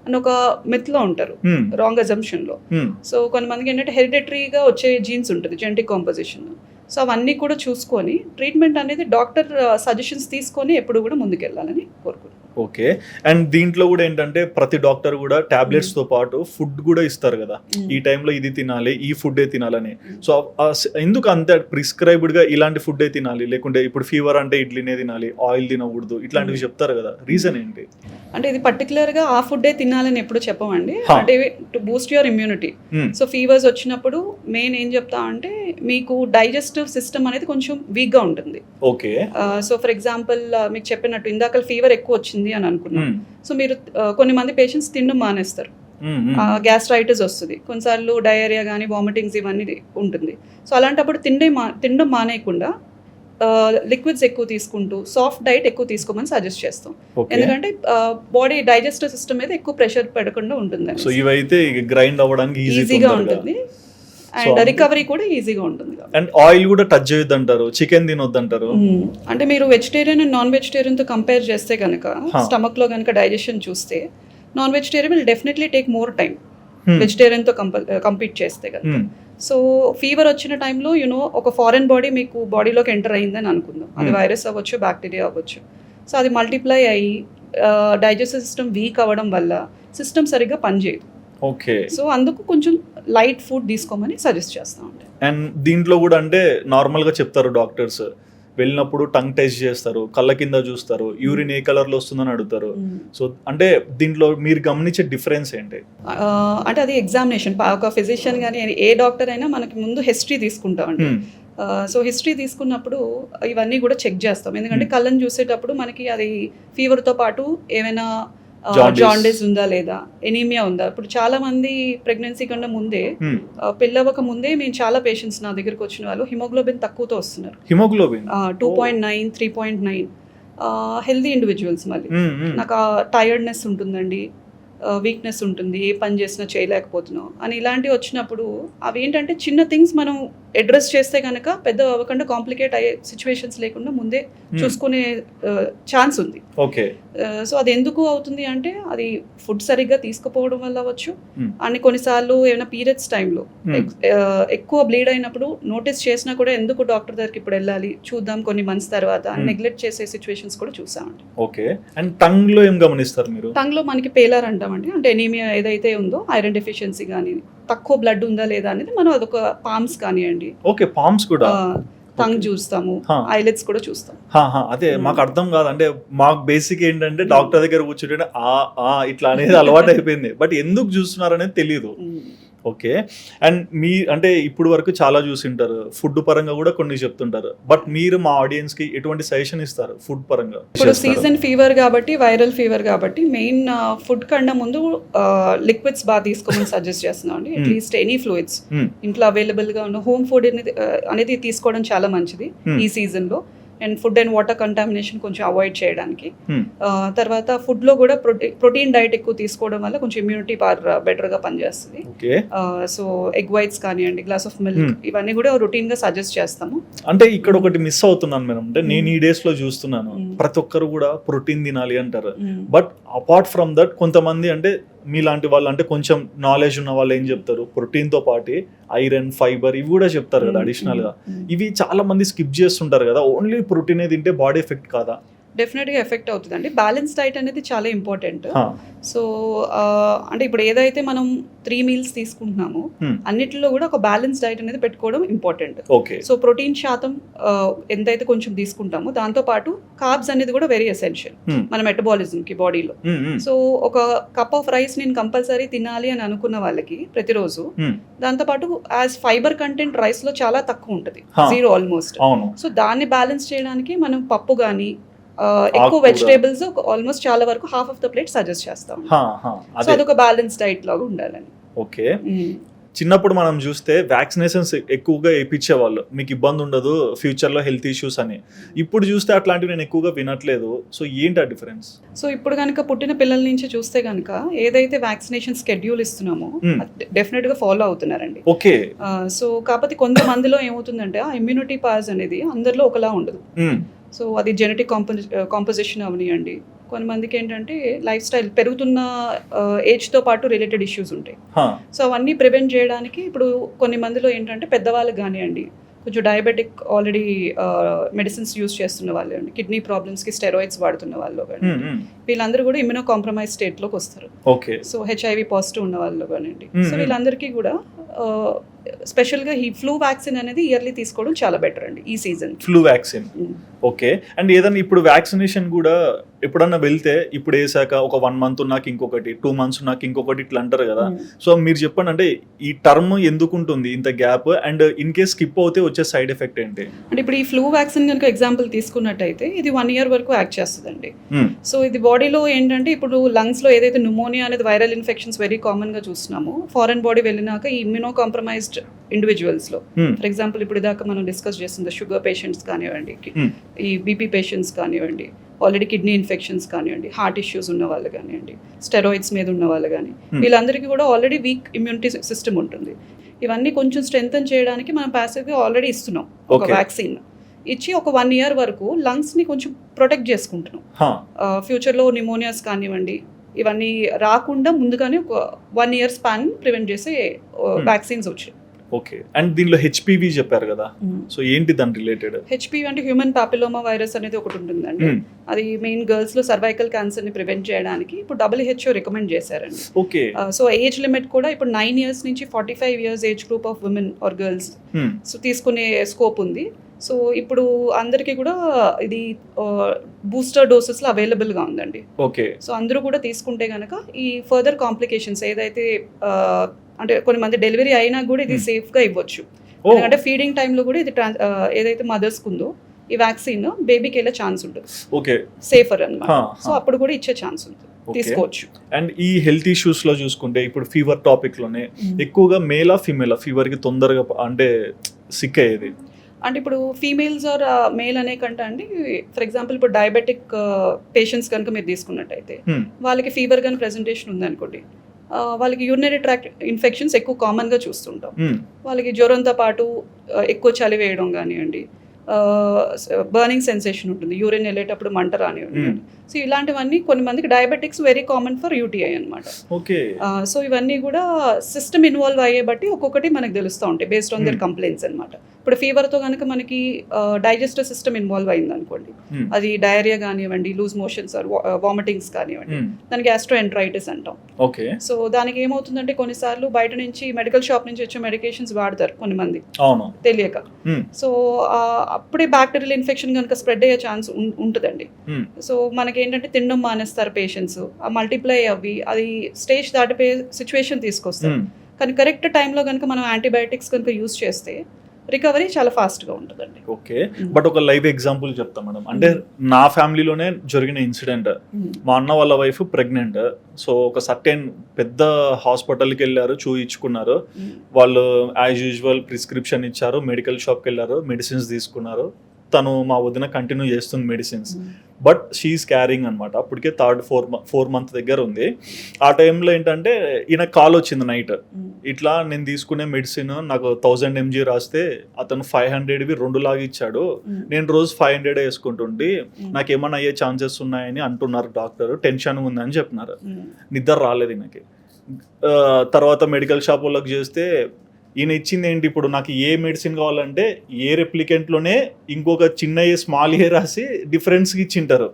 అని ఒక మిత్లో ఉంటారు, రాంగ్ అజంప్షన్లో. సో కొంతమందికి ఏంటంటే హెరిడిటరీగా వచ్చే జీన్స్ ఉంటుంది, జెనెటిక్ కాంపోజిషన్. సో అవన్నీ కూడా చూసుకొని ట్రీట్మెంట్ అనేది డాక్టర్ సజెషన్స్ తీసుకొని ఎప్పుడు కూడా ముందుకెళ్ళాలని కోరుకుంటున్నాను. ఓకే. అండ్ దీంట్లో కూడా ఏంటంటే ప్రతి డాక్టర్ కూడా టాబ్లెట్స్ తో పాటు ఫుడ్ కూడా ఇస్తారు కదా, ఈ టైంలో ఇది తినాలి, ఈ ఫుడ్ తినాలని. సో ఎందుకు అంతే ప్రిస్క్రైబ్డ్ గా ఇలాంటి ఫుడ్ తినాలి, లేకుంటే ఇప్పుడు ఫీవర్ అంటే ఇడ్లీనే తినాలి, ఆయిల్ తినకూడదు, ఇట్లాంటివి చెప్తారు కదా, రీజన్ ఏంటి? అంటే ఇది పర్టికులర్ గా ఆ ఫుడ్డే తినాలని ఎప్పుడు చెప్పమండి, అంటే to Boost your immunity. So fevers వచ్చినప్పుడు మెయిన్ ఏం చెప్తా అంటే మీకు డైజెస్టివ్ సిస్టమ్ అనేది కొంచెం వీక్ గా ఉంటుంది. ఓకే. సో ఫర్ ఎగ్జాంపుల్ మీకు చెప్పినట్టు ఇందాక ఫీవర్ ఎక్కువ వచ్చింది అని అనుకున్నాం, సో మీరు కొన్ని మంది పేషెంట్స్ తినడం మానేస్తారు, గ్యాస్ట్రైటిస్ వస్తుంది, కొన్నిసార్లు డయేరియా కానీ వామిటింగ్స్ ఇవన్నీ ఉంటుంది. సో అలాంటప్పుడు తినడం మానేయకుండా లిక్విడ్స్ ఎక్కువ తీసుకుంటూ సాఫ్ట్ డైట్ ఎక్కువ తీసుకోమని సజెస్ట్ చేస్తాం, ఎందుకంటే బాడీ డైజెస్టివ్ సిస్టమ్ మీద ఎక్కువ ప్రెషర్ పడకుండా ఉంటుంది. సో ఇవైతే గ్రైండ్ అవ్వడానికి ఈజీగా ఉంటుంది అండ్ రికవరీ కూడా ఈజీగా ఉంటుంది. అండ్ ఆయిల్ కూడా టచ్ చేయొద్దు అంటారు, చికెన్ తినొద్దు అంటారు. అంటే మీరు వెజిటేరియన్ అండ్ నాన్ వెజిటేరియన్ తో కంపేర్ చేస్తే కనుక స్టమక్ లో కనుక డైజెషన్ చూస్తే non vegetarian will definitely take more time vegetarian తో కంపీట్ చేస్తే కనుక. సో ఫీవర్ వచ్చిన టైంలో ఒక ఫారెన్ బాడీ మీకు బాడీలోకి ఎంటర్ అయిందని అనుకుందాం, అది వైరస్ అవ్వచ్చు, బ్యాక్టీరియా అవ్వచ్చు. సో అది మల్టిప్లై అయ్యి డైజెస్టివ్ సిస్టమ్ వీక్ అవ్వడం వల్ల సిస్టమ్ సరిగ్గా పనిచేయదు. ఓకే. సో అందుకు కొంచెం లైట్ ఫుడ్ తీసుకోమని సజెస్ట్ చేస్తా ఉంటాను. అండ్ దీంట్లో కూడా అంటే నార్మల్గా చెప్తారు డాక్టర్స్, వెళ్ళినప్పుడు టంగ్ టెస్ట్ చేస్తారు, కళ్ళ కింద చూస్తారు, యూరిన్ ఏ కలర్లో వస్తుందని అడుగుతారు. సో అంటే దీంట్లో మీరు గమనించే డిఫరెన్స్ ఏంటి? అంటే అది ఎగ్జామినేషన్, ఒక ఫిజిషియన్ కానీ ఏ డాక్టర్ అయినా మనకి ముందు హిస్టరీ తీసుకుంటామండి. సో హిస్టరీ తీసుకున్నప్పుడు ఇవన్నీ కూడా చెక్ చేస్తాం, ఎందుకంటే కళ్ళని చూసేటప్పుడు మనకి అది ఫీవర్తో పాటు ఏమైనా జాండీస్ ఉందా లేదా, ఎనీమియా ఉందా. ఇప్పుడు చాలా మంది ప్రెగ్నెన్సీ కన్నా ముందే పిల్లవక ముందే మేము చాలా పేషెంట్స్ నా దగ్గరకు వచ్చిన వాళ్ళు హిమోగ్లోబిన్ తక్కువతో వస్తున్నారు, హిమోగ్లోబిన్ 2.9 3.9. హెల్దీ ఇండివిజువల్స్ మళ్ళీ నాకు టైర్డ్నెస్ ఉంటుందండి, వీక్నెస్ ఉంటుంది, ఏ పని చేసినా చేయలేకపోతున్నాం అని ఇలాంటివి వచ్చినప్పుడు అవి ఏంటంటే చిన్న థింగ్స్ మనం అడ్రస్ చేస్తే కనుక పెద్ద అవ్వకుండా కాంప్లికేట్ అయ్యే సిచ్యువేషన్స్ లేకుండా ముందే చూసుకునే ఛాన్స్ ఉంది. ఓకే. సో అది ఎందుకు అవుతుంది అంటే అది ఫుడ్ సరిగ్గా తీసుకుపోవడం వల్ల అవ్వచ్చు, అని కొన్నిసార్లు ఏమైనా పీరియడ్స్ టైంలో ఎక్కువ బ్లీడ్ అయినప్పుడు నోటీస్ చేసినా కూడా ఎందుకు డాక్టర్ దగ్గరికి ఇప్పుడు వెళ్ళాలి చూద్దాం కొన్ని మంత్స్ తర్వాత అని నెగ్లెక్ట్ చేసే సిచ్యువేషన్స్ కూడా చూసామండి. ఓకే. అండ్ టంగ్ లో ఏం గమనిస్తారు మీరు? టంగ్ లో మనకి పేలర్ అంటామండి, అంటే ఎనీమియా ఏదైతే ఉందో ఐరన్ డెఫిషియన్సీ కానీ తక్కువ బ్లడ్ ఉందా లేదా అనేది మనం అదొక పామ్స్ కానివ్వండి. ఓకే, పామ్స్ కూడా టంగ్ చూస్తాము, ఐలెట్స్ కూడా చూస్తాం. అదే మాకు అర్థం కాదు, అంటే మాకు బేసిక్ ఏంటంటే డాక్టర్ దగ్గర కూర్చుంటే ఇట్లా అనేది అలవాటు అయిపోయింది, బట్ ఎందుకు చూస్తున్నారు అనేది తెలియదు. ఓకే. అండ్ మీ అంటే ఇప్పుడు వరకు చాలా చూసింటారు, ఫుడ్ పరంగా కూడా కొన్ని చెప్తుంటారు, బట్ మీరు మా ఆడియన్స్ కి ఎటువంటి సజెషన్ ఇస్తారు ఫుడ్ పరంగా? ఇప్పుడు సీజన్ ఫీవర్ కాబట్టి, వైరల్ ఫీవర్ కాబట్టి మెయిన్ ఫుడ్ కన్నా ముందు లిక్విడ్స్ బాగా తీసుకోమని సజెస్ట్ చేస్తున్నాం అండి. అట్లీస్ట్ ఎనీ ఫ్లూయిడ్స్ ఇంట్లో అవైలబుల్ గా ఉన్న హోమ్ ఫుడ్ అనేది తీసుకోవడం చాలా మంచిది ఈ సీజన్ లో. And food and water contamination కొంచెం అవాయిడ్ చేయడానికి. తర్వాత ఫుడ్ లో కూడా ప్రోటీన్ డైట్ ఎక్కువ తీసుకోవడం వల్ల కొంచెం ఇమ్యూనిటీ పవర్ బెటర్ గా పనిచేస్తుంది. సో ఎగ్ వైట్స్ కానివ్వండి, గ్లాస్ ఆఫ్ మిల్క్, ఇవన్నీ కూడా రొటీన్ గా సజెస్ట్ చేస్తాము. అంటే ఇక్కడ ఒకటి మిస్ అవుతున్నాను మేడం, అంటే నేను ఈ డేస్ లో చూస్తున్నాను ప్రతి ఒక్కరు కూడా ప్రోటీన్ తినాలి అంటారు, బట్ అపార్ట్ ఫ్రమ్ దట్ కొంతమంది అంటే మీలాంటి వాళ్ళు అంటే కొంచెం నాలెడ్జ్ ఉన్న వాళ్ళు ఏం చెప్తారు, ప్రోటీన్ తో పాటు ఐరన్, ఫైబర్ ఇవి కూడా చెప్తారు కదా అడిషనల్ గా. ఇవి చాలా మంది స్కిప్ చేస్తుంటారు కదా, ఓన్లీ ప్రోటీన్ తింటే బాడీ ఎఫెక్ట్ కాదా? డెఫినెట్గా ఎఫెక్ట్ అవుతుందండి. బ్యాలెన్స్ డైట్ అనేది చాలా ఇంపార్టెంట్. సో అంటే ఇప్పుడు ఏదైతే మనం 3 meals తీసుకుంటున్నామో అన్నిటిలో కూడా ఒక బ్యాలెన్స్ డైట్ అనేది పెట్టుకోవడం ఇంపార్టెంట్. సో ప్రోటీన్ శాతం ఎంతైతే కొంచెం తీసుకుంటామో దాంతో పాటు కార్బ్స్ అనేది కూడా వెరీ ఎసెన్షియల్ మన మెటబాలిజం కి బాడీలో. సో ఒక కప్ ఆఫ్ రైస్ నేను కంపల్సరీ తినాలి అని అనుకున్న వాళ్ళకి ప్రతిరోజు, దాంతో పాటు యాజ్ ఫైబర్ కంటెంట్ రైస్ లో చాలా తక్కువ ఉంటుంది, 0 ఆల్మోస్ట్. సో దాన్ని బ్యాలెన్స్ చేయడానికి మనం పప్పు కానీ ఎక్కువ వెజిటేబుల్స్ ఆల్మోస్ట్ చాలా వరకు half of the plate suggest చేస్తాం. సో అదొక బ్యాలెన్స్ డైట్ లాగా ఉండాలని. ఓకే. చిన్నప్పుడు మనం చూస్తే వ్యాక్సినేషన్స్ ఎక్కువగా వేయించేవాళ్ళు, మీకు ఇబ్బంది ఉండదు ఫ్యూచర్లో హెల్త్ ఇష్యూస్ అని. ఇప్పుడు చూస్తే అట్లాంటివి నేను ఎక్కువగా వినట్లేదు. సో ఏంటి ఆ డిఫరెన్స్? సో ఇప్పుడు కనుక పుట్టిన పిల్లల నుంచి చూస్తే కనుక ఏదైతే వ్యాక్సినేషన్ స్కెడ్యూల్ ఇస్తున్నామో డెఫినెట్గా ఫాలో అవుతున్నారండి. ఓకే. సో కాకపోతే కొంతమందిలో ఏమవుతుందంటే ఆ ఇమ్యూనిటీ పాస్ అనేది అందరిలో ఒకలా ఉండదు. సో అది జెనెటిక్ కాంపోజిషన్ అవనియండి, కొంతమందికి ఏంటంటే లైఫ్ స్టైల్ పెరుగుతున్న ఏజ్తో పాటు రిలేటెడ్ ఇష్యూస్ ఉంటాయి. సో అవన్నీ ప్రివెంట్ చేయడానికి ఇప్పుడు కొన్ని మందిలో ఏంటంటే పెద్దవాళ్ళకి కానివ్వండి, కొంచెం డయాబెటిక్ ఆల్రెడీ మెడిసిన్స్ యూస్ చేస్తున్న వాళ్ళు అండి, కిడ్నీ ప్రాబ్లమ్స్కి స్టెరాయిడ్స్ వాడుతున్న వాళ్ళు కానీ వీళ్ళందరూ కూడా ఇమ్యూనో కాంప్రమైజ్ స్టేట్లోకి వస్తారు. ఓకే. సో హెచ్ఐవి పాజిటివ్ ఉన్న వాళ్ళు కానివ్వండి, సో వీళ్ళందరికీ కూడా స్పెషల్గా ఈ ఫ్లూ వ్యాక్సిన్ అనేది ఇయర్లీ తీసుకోవడం చాలా బెటర్ అండి ఈ season. Flu vaccine. Okay. And ఏదన్నా ఇప్పుడు వ్యాక్సినేషన్ కూడా ఎప్పుడన్నా వెళ్తే ఇప్పుడు వేసాక ఒక 1 month నాకు ఇంకొకటి, 2 months నాకు ఇంకొకటి ఇట్లా అంటారు కదా. సో మీరు చెప్పండి, అంటే ఈ టర్మ్ ఎందుకు ఉంటుంది ఇంత gap, and in case skip అవుతే వచ్చే సైడ్ ఎఫెక్ట్ ఏంటి? అంటే ఇప్పుడు ఈ ఫ్లూ వ్యాక్సిన్ కనుక ఎగ్జాంపుల్ తీసుకున్నట్టయితే ఇది 1 year వరకు యాక్ట్ చేస్తుందండి. సో ఇది బాడీలో ఏంటంటే ఇప్పుడు లంగ్స్లో ఏదైతే న్యూమోనియా అనేది వైరల్ ఇన్ఫెక్షన్స్ వెరీ కామన్గా చూస్తున్నాము, ఫారెన్ బాడీ వెళ్ళినాక ఈ ఇమ్యూనో కాంప్రమైజ్డ్ ఇండివిజువల్స్లో, ఫర్ ఎగ్జాంపుల్ ఇప్పుడు దాకా మనం డిస్కస్ చేస్తుంది షుగర్ పేషెంట్స్ కానివ్వండి, ఈ బీపీ పేషెంట్స్ కానివ్వండి, ఆల్రెడీ కిడ్నీ ఇన్ఫెక్షన్స్ కానివ్వండి, హార్ట్ ఇష్యూస్ ఉన్న వాళ్ళు కానివ్వండి, స్టెరాయిడ్స్ మీద ఉన్న వాళ్ళు కానీ, వీళ్ళందరికీ కూడా ఆల్రెడీ వీక్ ఇమ్యూనిటీ సిస్టమ్ ఉంటుంది. ఇవన్నీ కొంచెం స్ట్రెంగ్తన్ చేయడానికి మనం ప్యాసివ్గా ఆల్రెడీ ఇస్తున్నాం ఒక వ్యాక్సిన్ ఇచ్చి ఒక 1 year వరకు లంగ్స్ని కొంచెం ప్రొటెక్ట్ చేసుకుంటున్నాం. ఫ్యూచర్లో న్యూమోనియాస్ కానివ్వండి ఇవన్నీ రాకుండా ముందుగానే ఒక 1 year స్పాన్ ప్రివెంట్ చేసే వ్యాక్సిన్స్ వచ్చాయి. ఓకే. అండ్ దీనిలో హెచ్పివి చెప్పారు కదా, సో ఏంటి దాని రిలేటెడ్? హెచ్పివి అంటే హ్యూమన్ పాపిలోమా వైరస్ అనేది ఒకటి ఉంటుందండి. అది మెయిన్ గర్ల్స్ లో సర్వైకల్ క్యాన్సర్ ని ప్రివెంట్ చేయడానికి ఇప్పుడు WHO రికమెండ్ చేశారండి. ఓకే. సో ఏజ్ లిమిట్ కూడా ఇప్పుడు 9 years నుంచి 45 years age group of women or girls so తీసుకునే స్కోప్ ఉంది. సో ఇప్పుడు అందరికీ కూడా ఇది బూస్టర్ డోసెస్లో అవైలబుల్గా ఉందండి. ఓకే. సో అందరూ కూడా తీసుకుంటే కనుక ఈ ఫర్దర్ కాంప్లికేషన్స్ ఏదైతే అంటే కొన్ని మంది డెలివరీ అయినా కూడా ఇది సేఫ్గా ఇవ్వచ్చు. ఎందుకంటే ఫీడింగ్ టైంలో కూడా ఇది ఏదైతే మదర్స్కి ఉందో ఈ వ్యాక్సిన్ బేబీకి వెళ్ళే ఛాన్స్ ఉంటుంది. ఓకే. సేఫర్ అన్నమాట. సో అప్పుడు కూడా ఇచ్చే ఛాన్స్ ఉంటుంది, తీసుకోవచ్చు. అండ్ ఈ హెల్త్ ఇష్యూస్ లో చూసుకుంటే ఇప్పుడు ఫీవర్ టాపిక్ లోనే ఎక్కువగా మేలా ఫీమేలా ఫీవర్ కి తొందరగా అంటే సిక్ అయ్యేది? అంటే ఇప్పుడు ఫీమేల్స్ ఆర్ మేల్ అనే కంటే అండి, ఫర్ ఎగ్జాంపుల్ ఇప్పుడు డయాబెటిక్ పేషెంట్స్ కనుక మీరు తీసుకున్నట్టయితే వాళ్ళకి ఫీవర్ కానీ ప్రెజెంటేషన్ ఉందనుకోండి, వాళ్ళకి యూరినరీ ట్రాక్ట్ ఇన్ఫెక్షన్స్ ఎక్కువ కామన్గా చూస్తుంటాం. వాళ్ళకి జ్వరంతో పాటు ఎక్కువ చలి వేయడం కానివ్వండి, బర్నింగ్ సెన్సేషన్ ఉంటుంది, యూరిన్ వెళ్ళేటప్పుడు మంట రానివ్వండి. సో ఇలాంటివన్నీ కొన్ని మందికి diabetics very common for UTI అనమాట. ఓకే. సో ఇవన్నీ కూడా సిస్టమ్ ఇన్వాల్వ్ అయ్యే బట్టి ఒక్కొక్కటి మనకు తెలుస్తూ ఉంటాయి బేస్డ్ ఆన్ దర్ కంప్లైంట్స్ అనమాట. ఇప్పుడు ఫీవర్తో కనుక మనకి డైజెస్టివ్ సిస్టమ్ ఇన్వాల్వ్ అయింది అనుకోండి, అది డయేరియా కానివ్వండి, లూజ్ మోషన్స్ ఆర్ వామిటింగ్స్ కానివ్వండి, దానికి గ్యాస్ట్రోఎంటరైటిస్ అంటాం. ఓకే. సో దానికి ఏమవుతుందంటే కొన్నిసార్లు బయట నుంచి మెడికల్ షాప్ నుంచి వచ్చే మెడికేషన్స్ వాడతారు కొన్ని మంది తెలియక. సో అప్పుడే బ్యాక్టీరియల్ ఇన్ఫెక్షన్ కనుక స్ప్రెడ్ అయ్యే ఛాన్స్ ఉంటుందండి. సో మనకి ఏంటంటే తినడం మానేస్తారు పేషెంట్స్, ఆ మల్టిప్లై అవి అది స్టేజ్ దాటిపోయే సిచ్యువేషన్ తీసుకొస్తారు. కానీ కరెక్ట్ టైంలో కనుక మనం యాంటీబయాటిక్స్ కనుక యూజ్ చేస్తే రికవరీ చాలా ఫాస్ట్గా ఉంటుందండి. ఓకే. బట్ ఒక లైవ్ ఎగ్జాంపుల్ చెప్తాం మేడం. అంటే నా ఫ్యామిలీలోనే జరిగిన ఇన్సిడెంట్, మా అన్న వాళ్ళ వైఫ్ ప్రెగ్నెంట్. సో ఒక సర్టెన్ పెద్ద హాస్పిటల్కి వెళ్ళారు, చూయించుకున్నారు. వాళ్ళు యాజ్ యూజువల్ ప్రిస్క్రిప్షన్ ఇచ్చారు, మెడికల్ షాప్కి వెళ్ళారు, మెడిసిన్స్ తీసుకున్నారు. తను మా వదిన కంటిన్యూ చేస్తుంది మెడిసిన్స్, బట్ షీఈస్ క్యారింగ్ అనమాట. అప్పటికే 4th month దగ్గర ఉంది. ఆ టైంలో ఏంటంటే ఈయన కాల్ వచ్చింది నైట్, ఇట్లా నేను తీసుకునే మెడిసిన్ నాకు 1000 mg రాస్తే అతను 500వి 2 లాగా ఇచ్చాడు, నేను రోజు 500 వేసుకుంటుండి, నాకు ఏమైనా అయ్యే ఛాన్సెస్ ఉన్నాయని అంటున్నారు డాక్టర్, టెన్షన్ ఉందని చెప్పినారు. నిద్ర రాలేదు ఈయనకి. తర్వాత మెడికల్ షాప్ వాళ్ళకి చేస్తే ఈయన ఇచ్చింది ఏంటి, ఇప్పుడు నాకు ఏ మెడిసిన్ కావాలంటే ఏ రెప్లికెంట్లోనే ఇంకొక చిన్న ఏ స్మాల్ ఏ రాసి డిఫరెన్స్కి ఇచ్చింటారు.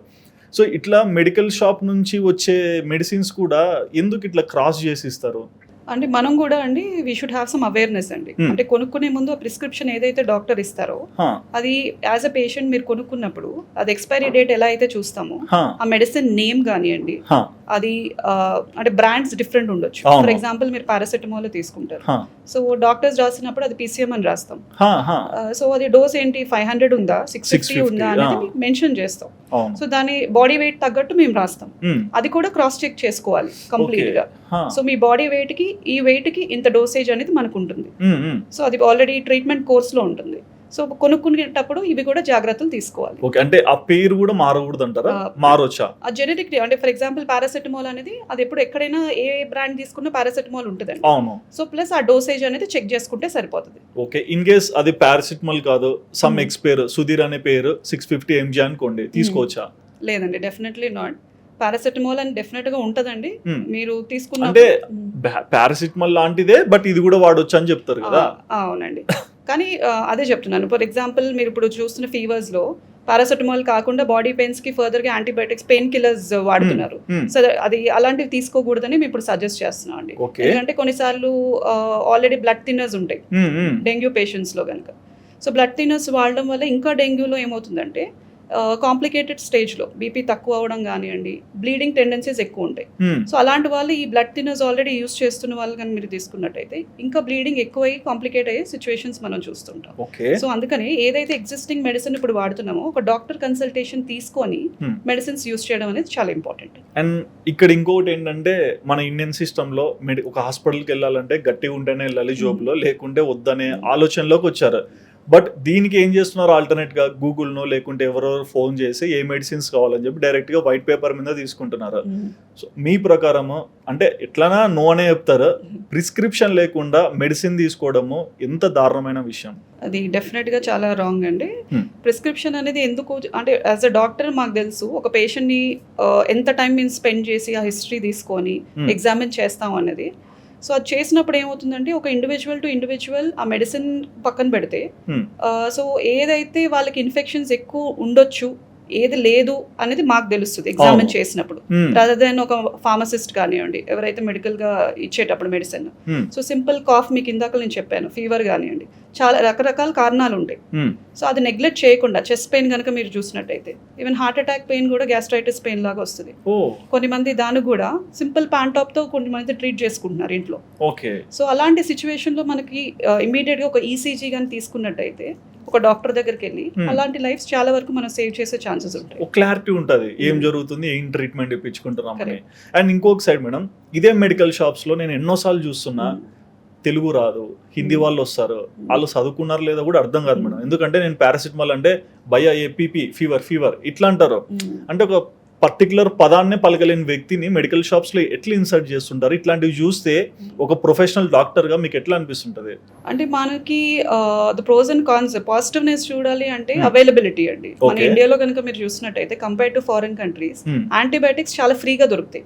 సో ఇట్లా మెడికల్ షాప్ నుంచి వచ్చే మెడిసిన్స్ కూడా ఎందుకు ఇట్లా క్రాస్ చేసి ఇస్తారు? అంటే మనం కూడా అండి we should have some awareness అండి. అంటే కొనుక్కునే ముందు ఆ ప్రిస్క్రిప్షన్ ఏదైతే డాక్టర్ ఇస్తారో అది యాజ్ అ పేషెంట్ మీరు కొనుక్కున్నప్పుడు అది ఎక్స్పైరీ డేట్ ఎలా అయితే చూస్తామో ఆ మెడిసిన్ నేమ్ కానివ్వండి, అది అంటే బ్రాండ్స్ డిఫరెంట్ ఉండొచ్చు. అవును. ఫర్ ఎగ్జాంపుల్ మీరు పారాసెటమాల్ తీసుకుంటారు, హా, సో డాక్టర్స్ రాసినప్పుడు అది PCM అని రాస్తాం. హా, హా. సో అది డోస్ ఏంటి 500 ఉందా 650 ఉందా అనేది మీకు మెన్షన్ చేస్తాం. అవును. సో దాని బాడీ వెయిట్ తగ్గట్టు మేము రాస్తాం. అది కూడా క్రాస్ చెక్ చేసుకోవాలి కంప్లీట్ గా. హా. సో మీ బాడీ వెయిట్ కి ఈ వెయిట్ కి ఇంత డోసేజ్ అనేది మనకు ఉంటుంది. మ్, మ్. సో అది ఆల్రెడీ ట్రీట్మెంట్ కోర్స్ లో ఉంటుంది. సో కొనుక్కునేటప్పుడు ఇవి కూడా జాగ్రత్తలు తీసుకోవాలి. ఓకే, అంటే ఆ పేరు కూడా మారకూడదు అంటారా? మారొచ్చా? ఆ జెనెటిక్ అంటే ఫర్ ఎగ్జాంపుల్ పారాసెటమాల్ అనేది అది ఎప్పుడు ఎక్కడైనా ఏ బ్రాండ్ తీసుకున్నా పారాసెటమాల్ ఉంటుందండి. అవును. సో ప్లస్ ఆ డోసేజ్ అనేది చెక్ చేసుకుంటే సరిపోతుంది. ఓకే, ఇన్ కేస్ అది పారాసిటమాల్ కాదు, సమ్ ఎక్స్ పేరు సుధీర్ అనే పేరు 650 mg అనుకోండి, తీసుకోవచ్చా? లేదండి, డెఫినెట్లీ నాట్. పారాసెటమాల్ అని డెఫినెట్ గా ఉంటదండి. మీరు తీసుకున్న అంటే పారాసిటమాల్ లాంటిదే, బట్ ఇది కూడా వాడొచ్చు అని చెప్తారు కదా. అవునండి, కానీ అదే చెప్తున్నాను. ఫర్ ఎగ్జాంపుల్ మీరు ఇప్పుడు చూస్తున్న ఫీవర్స్ లో పారాసెటమాల్ కాకుండా బాడీ పెయిన్స్ కి ఫర్దర్ గా యాంటీబయాటిక్స్, పెయిన్ కిల్లర్స్ వాడుతున్నారు. సో అది అలాంటివి తీసుకోకూడదని మేము ఇప్పుడు సజెస్ట్ చేస్తున్నాం అండి. ఎందుకంటే కొన్నిసార్లు ఆల్రెడీ బ్లడ్ థిన్నర్స్ ఉంటాయి డెంగ్యూ పేషెంట్స్ లో కనుక. సో బ్లడ్ థిన్నర్స్ వాడడం వల్ల ఇంకా డెంగ్యూలో ఏమవుతుందంటే కాంప్లికేటెడ్ స్టేజ్లో బీపీ తక్కువ అవడం కానివ్వండి, బ్లీడింగ్ టెండెన్సీస్ ఎక్కువ ఉంటాయి. సో అలాంటి వాళ్ళు ఈ బ్లడ్ థిన్నర్స్ ఆల్రెడీ యూస్ చేస్తున్న వాళ్ళు కానీ మీరు తీసుకున్నట్టయితే ఇంకా బ్లీడింగ్ ఎక్కువ అయ్యి కాంప్లికేట్ అయ్యే సిచ్యువేషన్స్ మనం చూస్తుంటాం. సో అందుకని ఏదైతే ఎగ్జిస్టింగ్ మెడిసిన్ ఇప్పుడు వాడుతున్నామో ఒక డాక్టర్ కన్సల్టేషన్ తీసుకొని మెడిసిన్స్ యూస్ చేయడం అనేది చాలా ఇంపార్టెంట్. అండ్ ఇక్కడ ఇంకొకటి ఏంటంటే మన ఇండియన్ సిస్టంలో ఒక హాస్పిటల్కి వెళ్ళాలంటే గట్టిగా ఉంటేనే వెళ్ళాలి, జోబులో లేకుంటే వద్దనే ఆలోచనలోకి వచ్చారు. బట్ దీనికి ఏం చేస్తున్నారు, ఆల్టర్నేట్గా గూగుల్నో లేకుంటే ఎవరెవరు ఫోన్ చేసి ఏ మెడిసిన్స్ కావాలని చెప్పి డైరెక్ట్గా వైట్ పేపర్ మీద తీసుకుంటున్నారు. సో మీ ప్రకారము అంటే ఎట్లనా నో అనే చెప్తారు, ప్రిస్క్రిప్షన్ లేకుండా మెడిసిన్ తీసుకోవడము ఎంత దారుణమైన విషయం? అది డెఫినెట్గా చాలా రాంగ్ అండి. ప్రిస్క్రిప్షన్ అనేది ఎందుకు అంటే యాజ్ అ డాక్టర్ మాకు తెలుసు ఒక పేషెంట్ని ఎంత టైం మేము స్పెండ్ చేసి ఆ హిస్టరీ తీసుకొని ఎగ్జామిన్ చేస్తాం అనేది. సో అది చేసినప్పుడు ఏమవుతుందంటే ఒక ఇండివిజువల్ టు ఇండివిజువల్ ఆ మెడిసిన్ పక్కన పెడితే సో ఏదైతే వాళ్ళకి ఇన్ఫెక్షన్స్ ఎక్కువ ఉండొచ్చు, ఏది లేదు అనేది మాకు తెలుస్తుంది ఎగ్జామిన్ చేసినప్పుడు, రాదర్ దాన్ ఒక ఫార్మసిస్ట్ కానివ్వండి ఎవరైతే మెడికల్ గా ఇచ్చేటప్పుడు మెడిసిన్. సో సింపుల్ కాఫ్ మీకు ఇందాక నేను చెప్పాను, ఫీవర్ కానివ్వండి, చాలా రకరకాల కారణాలు ఉంటాయి. సో అది నెగ్లెక్ట్ చేయకుండా చెస్ట్ పెయిన్ కనుక మీరు చూసినట్టయితే ఈవెన్ హార్ట్ అటాక్ పెయిన్ కూడా గ్యాస్ట్రైటిస్ పెయిన్ లాగా వస్తుంది. కొన్ని మంది దానికి కూడా సింపుల్ ప్యాంటాప్ తో కొంతమంది ట్రీట్ చేసుకుంటున్నారు ఇంట్లో. సో అలాంటి సిచ్యువేషన్ లో మనకి ఇమీడియట్ గా ఒక ECG కానీ తీసుకున్నట్టయితే ఒక డాక్టర్ దగ్గరికి వెళ్ళి అలాంటి లైఫ్స్ చాలా వరకు మనం సేవ్ చేసే ఛాన్సెస్ ఉంటాయి. ఒక క్లారిటీ ఉంటుంది ఏం జరుగుతుంది, ఏం ట్రీట్మెంట్ ఇప్పించుకుంటున్నామని. అండ్ ఇంకొక సైడ్ మేడం, ఇదే మెడికల్ షాప్స్ లో నేను ఎన్నోసార్లు చూస్తున్నా తెలుగు రాదు, హిందీ వాళ్ళు వస్తారు, వాళ్ళు చదువుకున్నారు లేదా కూడా అర్థం కాదు మేడం. ఎందుకంటే నేను పారాసిటమాల్ అంటే భయ ఏపీపీ ఫీవర్ ఇట్లా అంటారు. అంటే ఒక పర్టికులర్ పదాన్నే పలకలేని వ్యక్తిని మెడికల్ షాప్స్ లో ఎట్లా ఇన్సర్ట్ చేస్తుంటారు? ఇట్లాంటివి చూస్తే ఒక ప్రొఫెషనల్ డాక్టర్ గా మీకు ఎట్లా అనిపిస్తుంటది? అంటే మనకి the pros and cons, positiveness చూడాలి అంటే అవైలబిలిటీ అండి. మన ఇండియాలో కనుక మీరు చూసినట్టయితే compare to foreign countries antibiotics చాలా ఫ్రీగా దొరుకుతాయి.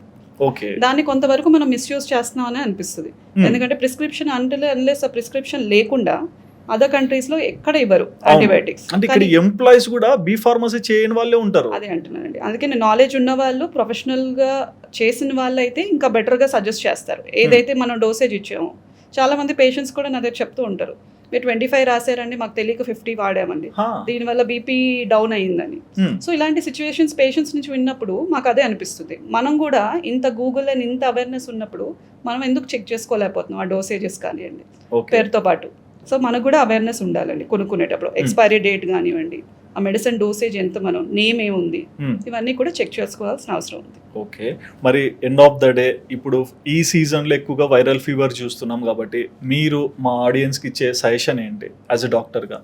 దాన్ని కొంతవరకు మనం మిస్యూజ్ చేస్తున్నాం అని అనిపిస్తుంది. ఎందుకంటే ప్రిస్క్రిప్షన్ అన్లెస్ ఆ ప్రిస్క్రిప్షన్ లేకుండా అదర్ కంట్రీస్ లో ఎక్కడ ఇవ్వరు యాంటీబయాటిక్స్. అంటే ఇక్కడ ఎంప్లాయీస్ కూడా బి ఫార్మసీ చేయని వాళ్ళే ఉంటారు. అదే అంటున్నానండి, అందుకే నాలెడ్జ్ ఉన్న వాళ్ళు ప్రొఫెషనల్ గా చేసిన వాళ్ళు అయితే ఇంకా బెటర్ గా సజెస్ట్ చేస్తారు ఏదైతే మనం డోసేజ్ ఇచ్చామో. చాలా మంది పేషెంట్స్ కూడా నా దగ్గర చెప్తూ ఉంటారు, మీరు 25 రాశారండి, మాకు తెలియక 50 వాడామండి, దీనివల్ల బీపీ డౌన్ అయ్యిందని. సో ఇలాంటి సిచ్యువేషన్స్ పేషెంట్స్ నుంచి విన్నప్పుడు మాకు అదే అనిపిస్తుంది, మనం కూడా ఇంత గూగుల్ అని ఇంత అవేర్నెస్ ఉన్నప్పుడు మనం ఎందుకు చెక్ చేసుకోలేకపోతున్నాం ఆ డోసేజెస్ కానివ్వండి పేరుతో పాటు. సో మనకు కూడా అవేర్నెస్ ఉండాలండి కొనుక్కునేటప్పుడు. ఎక్స్పైరీ డేట్ కానివ్వండి, ఆ మెడిసిన్ డోసేజ్ ఎంత, మనం నేమ్ ఏముంది, ఇవన్నీ కూడా చెక్ చేసుకోవాల్సిన అవసరం ఉంది. ఓకే, మరి ఎండ్ ఆఫ్ ద డే ఇప్పుడు ఈ సీజన్లో ఎక్కువగా వైరల్ ఫీవర్ చూస్తున్నాం కాబట్టి మీరు మా ఆడియన్స్కి ఇచ్చే సజెషన్ ఏంటి యాజ్ ఎ డాక్టర్గా?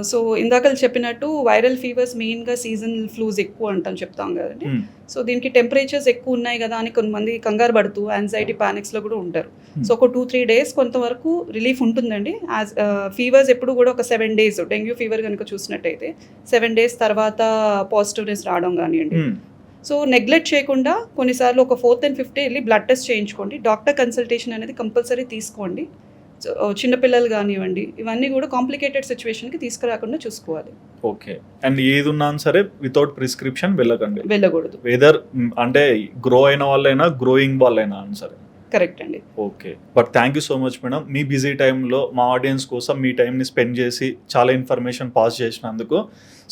సో ఇందాక చెప్పినట్టు వైరల్ ఫీవర్స్ మెయిన్గా సీజనల్ ఫ్లూస్ ఎక్కువ అంటాం చెప్తాం కదండి. సో దీనికి టెంపరేచర్స్ ఎక్కువ ఉన్నాయి కదా అని కొంతమంది కంగారు పడుతూ యాంగ్జైటీ పానిక్స్లో కూడా ఉంటారు. సో ఒక 2-3 డేస్ కొంతవరకు రిలీఫ్ ఉంటుందండి. ఫీవర్స్ ఎప్పుడు కూడా ఒక 7 days, డెంగ్యూ ఫీవర్ కనుక చూసినట్టయితే 7 days తర్వాత పాజిటివ్నెస్ రావడం కానివ్వండి. సో నెగ్లెక్ట్ చేయకుండా కొన్నిసార్లు ఒక 4th and 5th డే వెళ్ళి బ్లడ్ టెస్ట్ చేయించుకోండి. డాక్టర్ కన్సల్టేషన్ అనేది కంపల్సరీ తీసుకోండి. చిన్నపిల్లలు కానివ్వండి, ఇవన్నీ కూడా కాంప్లికేటెడ్ సిచ్యువేషన్కి తీసుకురాకుండా చూసుకోవాలి. ఓకే, అండ్ ఏది ఉన్నా సరే వితౌట్ ప్రిస్క్రిప్షన్ వెళ్ళకూడదు. వెళ్ళకూడదు. వెదర్ అంటే గ్రో అయిన వాళ్ళైనా గ్రోయింగ్ వాళ్ళైనా సరే. కరెక్ట్ అండి. Okay. But thank you so much madam. Me busy టైంలో మా ఆడియన్స్ కోసం మీ టైంని స్పెండ్ చేసి చాలా ఇన్ఫర్మేషన్ పాస్ చేసినందుకు.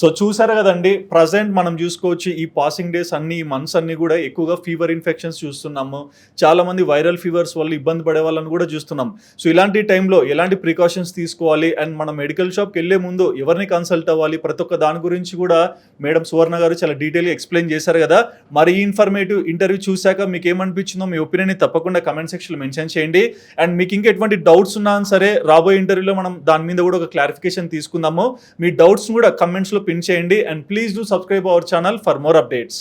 సో చూసారు కదండి, ప్రజెంట్ మనం చూసుకోవచ్చు ఈ పాసింగ్ డేస్ అన్ని, ఈ మంత్స్ అన్ని కూడా ఎక్కువగా ఫీవర్ ఇన్ఫెక్షన్స్ చూస్తున్నాము. చాలామంది వైరల్ ఫీవర్స్ వల్ల ఇబ్బంది పడే వాళ్ళని కూడా చూస్తున్నాం. సో ఇలాంటి టైంలో ఎలాంటి ప్రికాషన్స్ తీసుకోవాలి అండ్ మనం మెడికల్ షాప్కి వెళ్ళే ముందు ఎవరిని కన్సల్ట్ అవ్వాలి, ప్రతి ఒక్క దాని గురించి కూడా మేడం సువర్ణ గారు చాలా డీటెయిల్గా ఎక్స్ప్లెయిన్ చేశారు కదా. మరి ఈ ఇన్ఫర్మేటివ్ ఇంటర్వ్యూ చూశాక మీకు ఏమనిపించిందో మీ ఒపీనియన్ తప్పకుండా కమెంట్ సెక్షన్లో మెన్షన్ చేయండి. అండ్ మీకు ఇంకా ఎటువంటి డౌట్స్ ఉన్నా సరే రాబోయే ఇంటర్వ్యూలో మనం దాని మీద కూడా ఒక క్లారిఫికేషన్ తీసుకుందాము. మీ డౌట్స్ కూడా కమెంట్స్లో పిన్ చేయండి. And please do subscribe our channel for more updates.